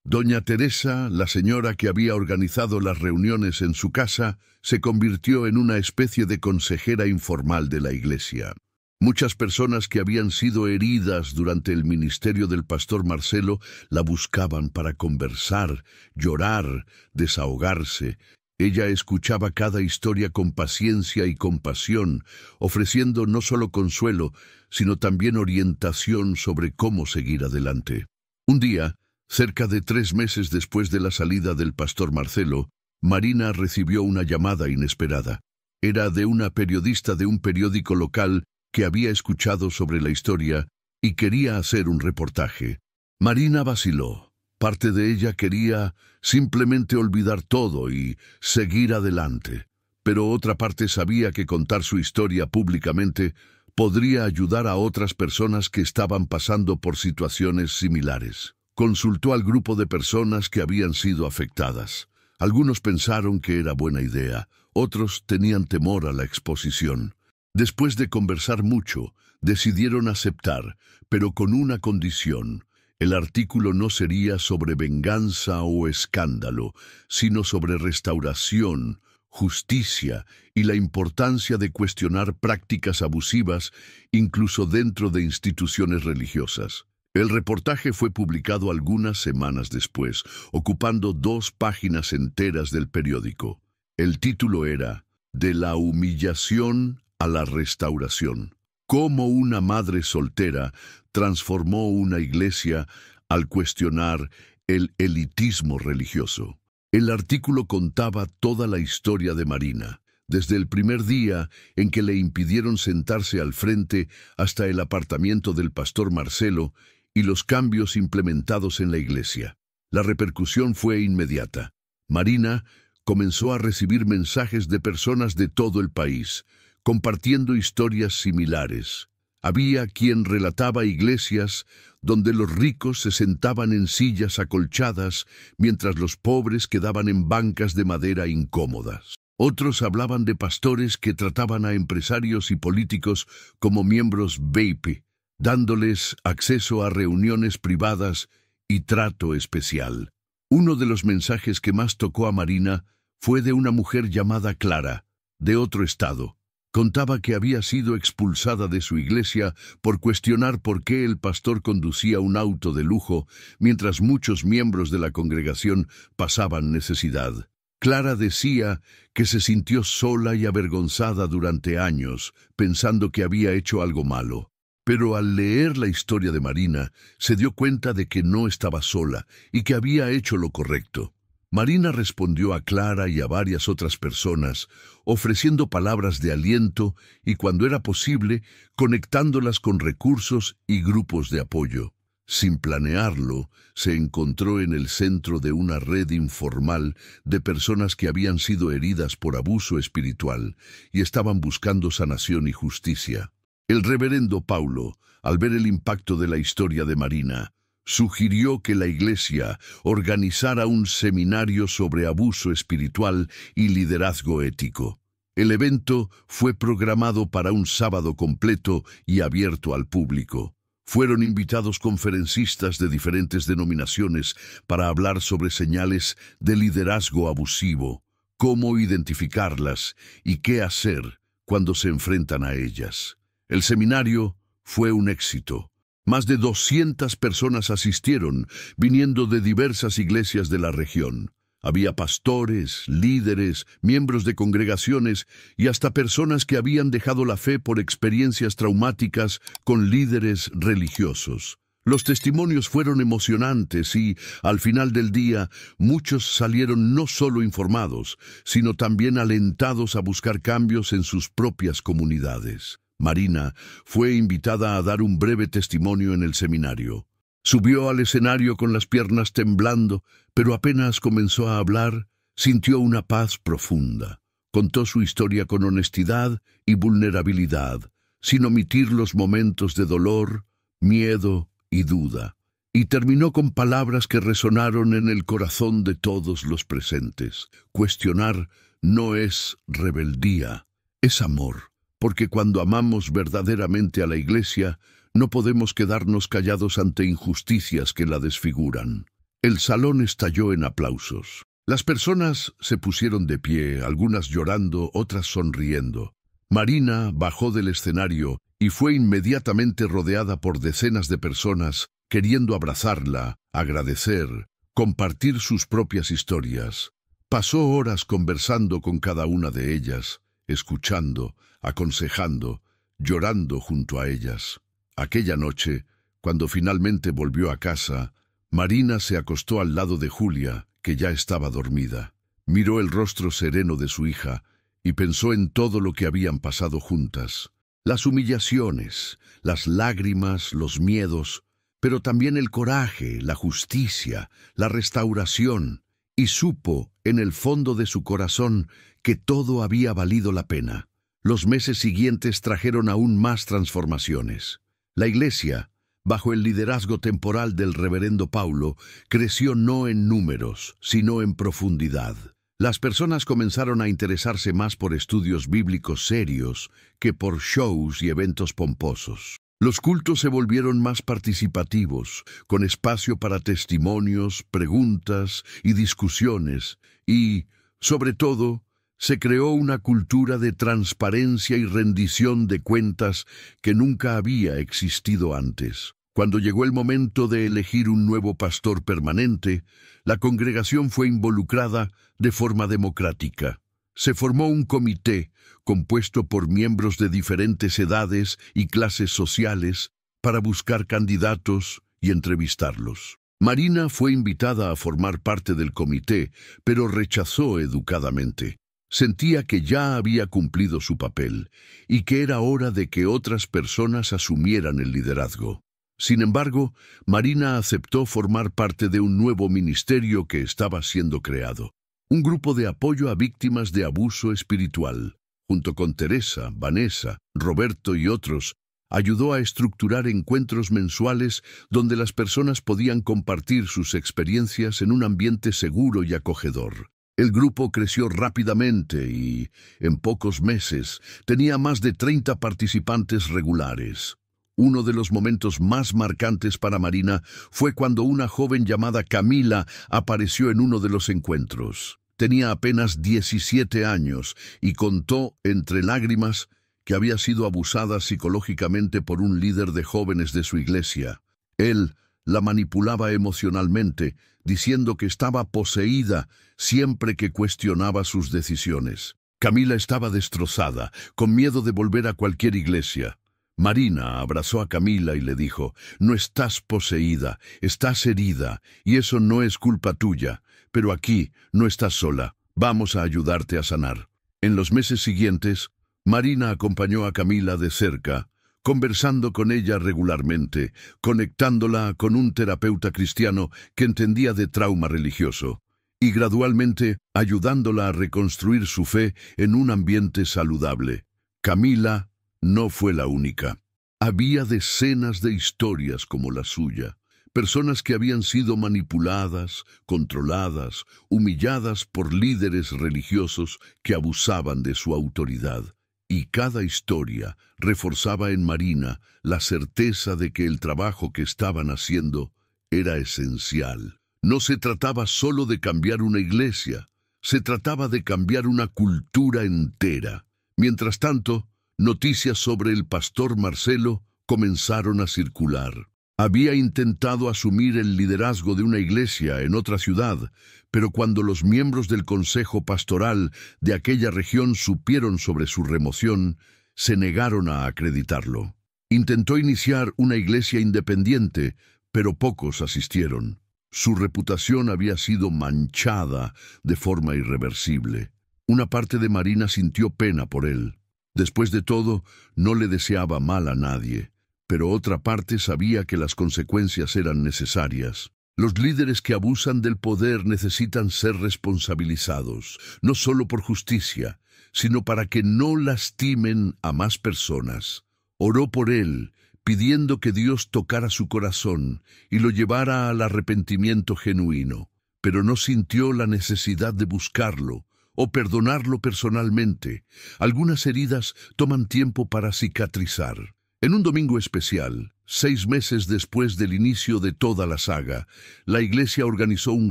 Doña Teresa, la señora que había organizado las reuniones en su casa, se convirtió en una especie de consejera informal de la iglesia. Muchas personas que habían sido heridas durante el ministerio del pastor Marcelo la buscaban para conversar, llorar, desahogarse. Ella escuchaba cada historia con paciencia y compasión, ofreciendo no solo consuelo, sino también orientación sobre cómo seguir adelante. Un día, cerca de 3 meses después de la salida del pastor Marcelo, Marina recibió una llamada inesperada. Era de una periodista de un periódico local que había escuchado sobre la historia y quería hacer un reportaje. Marina vaciló. Parte de ella quería simplemente olvidar todo y seguir adelante, pero otra parte sabía que contar su historia públicamente podría ayudar a otras personas que estaban pasando por situaciones similares. Consultó al grupo de personas que habían sido afectadas. Algunos pensaron que era buena idea, otros tenían temor a la exposición. Después de conversar mucho, decidieron aceptar, pero con una condición. El artículo no sería sobre venganza o escándalo, sino sobre restauración, justicia y la importancia de cuestionar prácticas abusivas, incluso dentro de instituciones religiosas. El reportaje fue publicado algunas semanas después, ocupando 2 páginas enteras del periódico. El título era «De la humillación a la restauración. Cómo una madre soltera transformó una iglesia al cuestionar el elitismo religioso». El artículo contaba toda la historia de Marina, desde el primer día en que le impidieron sentarse al frente hasta el apartamiento del pastor Marcelo y los cambios implementados en la iglesia. La repercusión fue inmediata. Marina comenzó a recibir mensajes de personas de todo el país, compartiendo historias similares. Había quien relataba iglesias donde los ricos se sentaban en sillas acolchadas mientras los pobres quedaban en bancas de madera incómodas. Otros hablaban de pastores que trataban a empresarios y políticos como miembros VIP, dándoles acceso a reuniones privadas y trato especial. Uno de los mensajes que más tocó a Marina fue de una mujer llamada Clara, de otro estado. Contaba que había sido expulsada de su iglesia por cuestionar por qué el pastor conducía un auto de lujo mientras muchos miembros de la congregación pasaban necesidad. Clara decía que se sintió sola y avergonzada durante años, pensando que había hecho algo malo. Pero al leer la historia de Marina, se dio cuenta de que no estaba sola y que había hecho lo correcto. Marina respondió a Clara y a varias otras personas, ofreciendo palabras de aliento y, cuando era posible, conectándolas con recursos y grupos de apoyo. Sin planearlo, se encontró en el centro de una red informal de personas que habían sido heridas por abuso espiritual y estaban buscando sanación y justicia. El reverendo Paulo, al ver el impacto de la historia de Marina, sugirió que la iglesia organizara un seminario sobre abuso espiritual y liderazgo ético. El evento fue programado para un sábado completo y abierto al público. Fueron invitados conferencistas de diferentes denominaciones para hablar sobre señales de liderazgo abusivo, cómo identificarlas y qué hacer cuando se enfrentan a ellas. El seminario fue un éxito. Más de 200 personas asistieron, viniendo de diversas iglesias de la región. Había pastores, líderes, miembros de congregaciones y hasta personas que habían dejado la fe por experiencias traumáticas con líderes religiosos. Los testimonios fueron emocionantes y, al final del día, muchos salieron no solo informados, sino también alentados a buscar cambios en sus propias comunidades. Marina fue invitada a dar un breve testimonio en el seminario. Subió al escenario con las piernas temblando, pero apenas comenzó a hablar, sintió una paz profunda. Contó su historia con honestidad y vulnerabilidad, sin omitir los momentos de dolor, miedo y duda. Y terminó con palabras que resonaron en el corazón de todos los presentes. Cuestionar no es rebeldía, es amor. Porque cuando amamos verdaderamente a la iglesia, No podemos quedarnos callados ante injusticias que la desfiguran. El salón estalló en aplausos. Las personas se pusieron de pie, algunas llorando, otras sonriendo. Marina bajó del escenario y fue inmediatamente rodeada por decenas de personas queriendo abrazarla, agradecer, compartir sus propias historias. Pasó horas conversando con cada una de ellas, escuchando, aconsejando, llorando junto a ellas. Aquella noche, cuando finalmente volvió a casa, Marina se acostó al lado de Julia, que ya estaba dormida. Miró el rostro sereno de su hija y pensó en todo lo que habían pasado juntas. Las humillaciones, las lágrimas, los miedos, pero también el coraje, la justicia, la restauración, y supo, en el fondo de su corazón, que todo había valido la pena. Los meses siguientes trajeron aún más transformaciones. La Iglesia, bajo el liderazgo temporal del reverendo Paulo, creció no en números, sino en profundidad. Las personas comenzaron a interesarse más por estudios bíblicos serios que por shows y eventos pomposos. Los cultos se volvieron más participativos, con espacio para testimonios, preguntas y discusiones, y, sobre todo, se creó una cultura de transparencia y rendición de cuentas que nunca había existido antes. Cuando llegó el momento de elegir un nuevo pastor permanente, la congregación fue involucrada de forma democrática. Se formó un comité compuesto por miembros de diferentes edades y clases sociales para buscar candidatos y entrevistarlos. Marina fue invitada a formar parte del comité, pero rechazó educadamente. Sentía que ya había cumplido su papel y que era hora de que otras personas asumieran el liderazgo. Sin embargo, Marina aceptó formar parte de un nuevo ministerio que estaba siendo creado. Un grupo de apoyo a víctimas de abuso espiritual, junto con Teresa, Vanessa, Roberto y otros, ayudó a estructurar encuentros mensuales donde las personas podían compartir sus experiencias en un ambiente seguro y acogedor. El grupo creció rápidamente y, en pocos meses, tenía más de 30 participantes regulares. Uno de los momentos más marcantes para Marina fue cuando una joven llamada Camila apareció en uno de los encuentros. Tenía apenas 17 años y contó, entre lágrimas, que había sido abusada psicológicamente por un líder de jóvenes de su iglesia. Él la manipulaba emocionalmente, diciendo que estaba poseída siempre que cuestionaba sus decisiones. Camila estaba destrozada, con miedo de volver a cualquier iglesia. Marina abrazó a Camila y le dijo: «No estás poseída, estás herida, y eso no es culpa tuya, pero aquí no estás sola, vamos a ayudarte a sanar». En los meses siguientes, Marina acompañó a Camila de cerca, conversando con ella regularmente, conectándola con un terapeuta cristiano que entendía de trauma religioso, y gradualmente ayudándola a reconstruir su fe en un ambiente saludable. Camila no fue la única. Había decenas de historias como la suya, personas que habían sido manipuladas, controladas, humilladas por líderes religiosos que abusaban de su autoridad. Y cada historia reforzaba en Marina la certeza de que el trabajo que estaban haciendo era esencial. No se trataba solo de cambiar una iglesia, se trataba de cambiar una cultura entera. Mientras tanto, noticias sobre el pastor Marcelo comenzaron a circular. Había intentado asumir el liderazgo de una iglesia en otra ciudad, pero cuando los miembros del consejo pastoral de aquella región supieron sobre su remoción, se negaron a acreditarlo. Intentó iniciar una iglesia independiente, pero pocos asistieron. Su reputación había sido manchada de forma irreversible. Una parte de Marina sintió pena por él. Después de todo, no le deseaba mal a nadie, pero otra parte sabía que las consecuencias eran necesarias. Los líderes que abusan del poder necesitan ser responsabilizados, no solo por justicia, sino para que no lastimen a más personas. Oró por él, pidiendo que Dios tocara su corazón y lo llevara al arrepentimiento genuino, pero no sintió la necesidad de buscarlo o perdonarlo personalmente. Algunas heridas toman tiempo para cicatrizar. En un domingo especial, 6 meses después del inicio de toda la saga, la Iglesia organizó un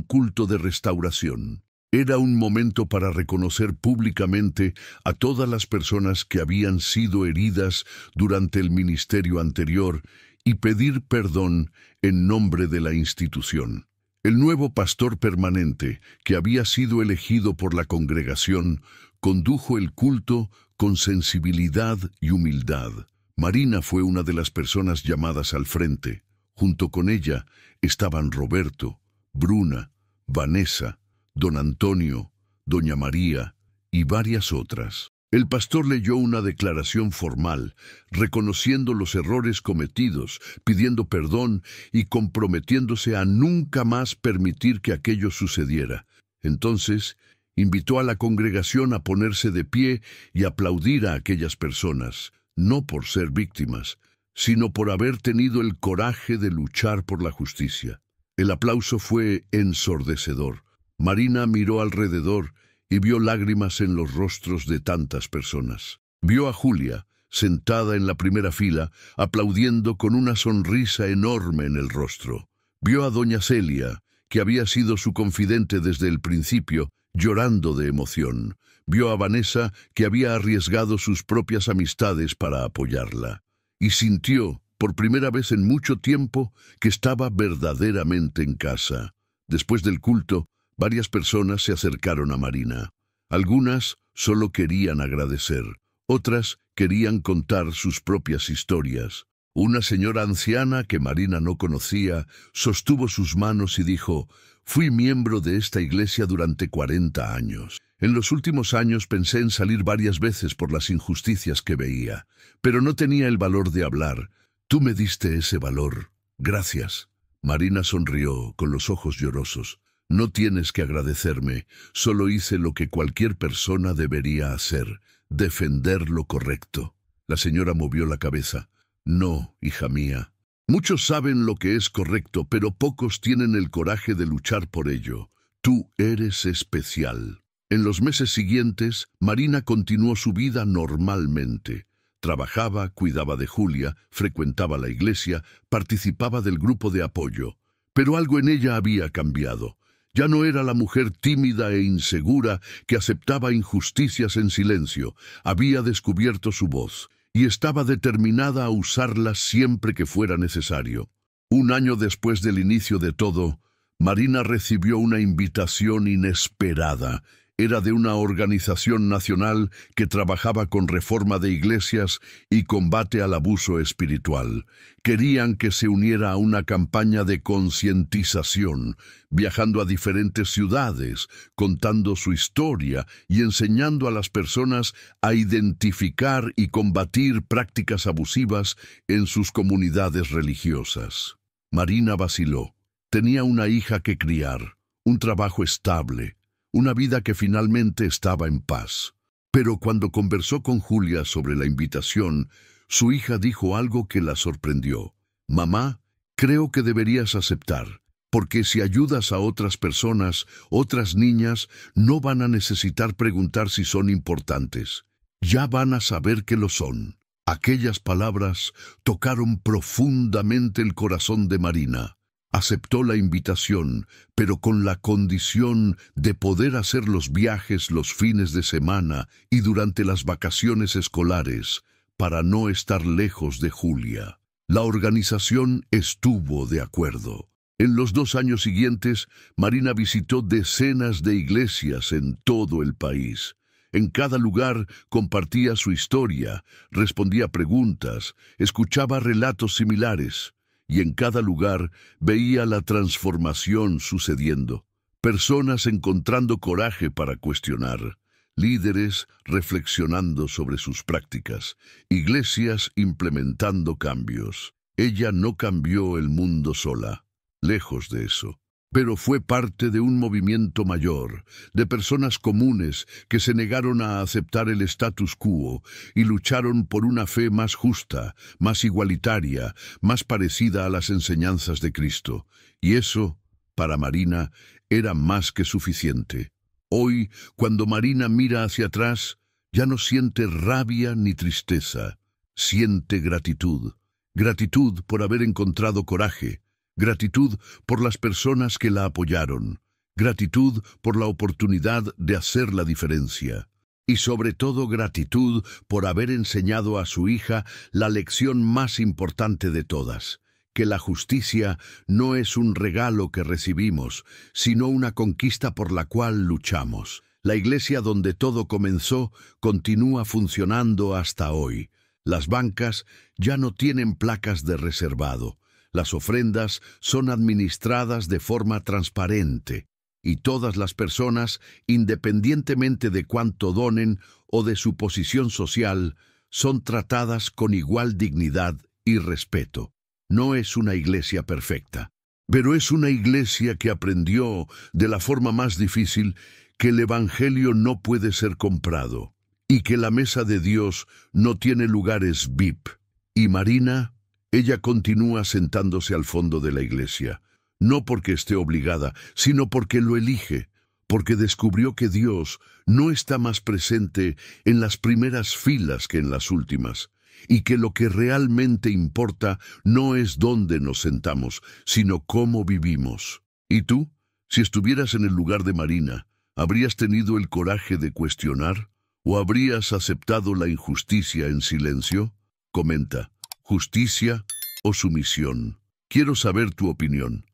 culto de restauración. Era un momento para reconocer públicamente a todas las personas que habían sido heridas durante el ministerio anterior y pedir perdón en nombre de la institución. El nuevo pastor permanente, que había sido elegido por la congregación, condujo el culto con sensibilidad y humildad. Marina fue una de las personas llamadas al frente. Junto con ella estaban Roberto, Bruna, Vanessa, don Antonio, doña María y varias otras. El pastor leyó una declaración formal, reconociendo los errores cometidos, pidiendo perdón y comprometiéndose a nunca más permitir que aquello sucediera. Entonces, invitó a la congregación a ponerse de pie y aplaudir a aquellas personas, no por ser víctimas, sino por haber tenido el coraje de luchar por la justicia. El aplauso fue ensordecedor. Marina miró alrededor y vio lágrimas en los rostros de tantas personas. Vio a Julia, sentada en la primera fila, aplaudiendo con una sonrisa enorme en el rostro. Vio a doña Celia, que había sido su confidente desde el principio, llorando de emoción. Vio a Vanessa, que había arriesgado sus propias amistades para apoyarla. Y sintió, por primera vez en mucho tiempo, que estaba verdaderamente en casa. Después del culto, varias personas se acercaron a Marina. Algunas solo querían agradecer, otras querían contar sus propias historias. Una señora anciana que Marina no conocía sostuvo sus manos y dijo: «Fui miembro de esta iglesia durante 40 años. En los últimos años pensé en salir varias veces por las injusticias que veía, pero no tenía el valor de hablar. Tú me diste ese valor. Gracias». Marina sonrió con los ojos llorosos. «No tienes que agradecerme, solo hice lo que cualquier persona debería hacer, defender lo correcto». La señora movió la cabeza. «No, hija mía. Muchos saben lo que es correcto, pero pocos tienen el coraje de luchar por ello. Tú eres especial». En los meses siguientes, Marina continuó su vida normalmente. Trabajaba, cuidaba de Julia, frecuentaba la iglesia, participaba del grupo de apoyo. Pero algo en ella había cambiado. Ya no era la mujer tímida e insegura que aceptaba injusticias en silencio. Había descubierto su voz y estaba determinada a usarla siempre que fuera necesario. Un año después del inicio de todo, Marina recibió una invitación inesperada. Era de una organización nacional que trabajaba con reforma de iglesias y combate al abuso espiritual. Querían que se uniera a una campaña de concientización, viajando a diferentes ciudades, contando su historia y enseñando a las personas a identificar y combatir prácticas abusivas en sus comunidades religiosas. Marina vaciló. Tenía una hija que criar, un trabajo estable, una vida que finalmente estaba en paz. Pero cuando conversó con Julia sobre la invitación, su hija dijo algo que la sorprendió. «Mamá, creo que deberías aceptar, porque si ayudas a otras personas, otras niñas, no van a necesitar preguntar si son importantes. Ya van a saber que lo son». Aquellas palabras tocaron profundamente el corazón de Marina. Aceptó la invitación, pero con la condición de poder hacer los viajes los fines de semana y durante las vacaciones escolares, para no estar lejos de Julia. La organización estuvo de acuerdo. En los 2 años siguientes, Marina visitó decenas de iglesias en todo el país. En cada lugar compartía su historia, respondía preguntas, escuchaba relatos similares. Y en cada lugar veía la transformación sucediendo. Personas encontrando coraje para cuestionar, líderes reflexionando sobre sus prácticas, iglesias implementando cambios. Ella no cambió el mundo sola, lejos de eso. Pero fue parte de un movimiento mayor, de personas comunes que se negaron a aceptar el status quo y lucharon por una fe más justa, más igualitaria, más parecida a las enseñanzas de Cristo. Y eso, para Marina, era más que suficiente. Hoy, cuando Marina mira hacia atrás, ya no siente rabia ni tristeza, siente gratitud. gratitud por haber encontrado coraje, gratitud por las personas que la apoyaron, gratitud por la oportunidad de hacer la diferencia. Y sobre todo gratitud por haber enseñado a su hija la lección más importante de todas, que la justicia no es un regalo que recibimos, sino una conquista por la cual luchamos. La iglesia donde todo comenzó continúa funcionando hasta hoy. Las bancas ya no tienen placas de reservado. Las ofrendas son administradas de forma transparente. Y todas las personas, independientemente de cuánto donen o de su posición social, son tratadas con igual dignidad y respeto. No es una iglesia perfecta, pero es una iglesia que aprendió de la forma más difícil que el Evangelio no puede ser comprado y que la mesa de Dios no tiene lugares VIP. Y Marina, ella continúa sentándose al fondo de la iglesia. No porque esté obligada, sino porque lo elige, porque descubrió que Dios no está más presente en las primeras filas que en las últimas, y que lo que realmente importa no es dónde nos sentamos, sino cómo vivimos. ¿Y tú? Si estuvieras en el lugar de Marina, ¿habrías tenido el coraje de cuestionar? ¿O habrías aceptado la injusticia en silencio? Comenta, ¿justicia o sumisión? Quiero saber tu opinión.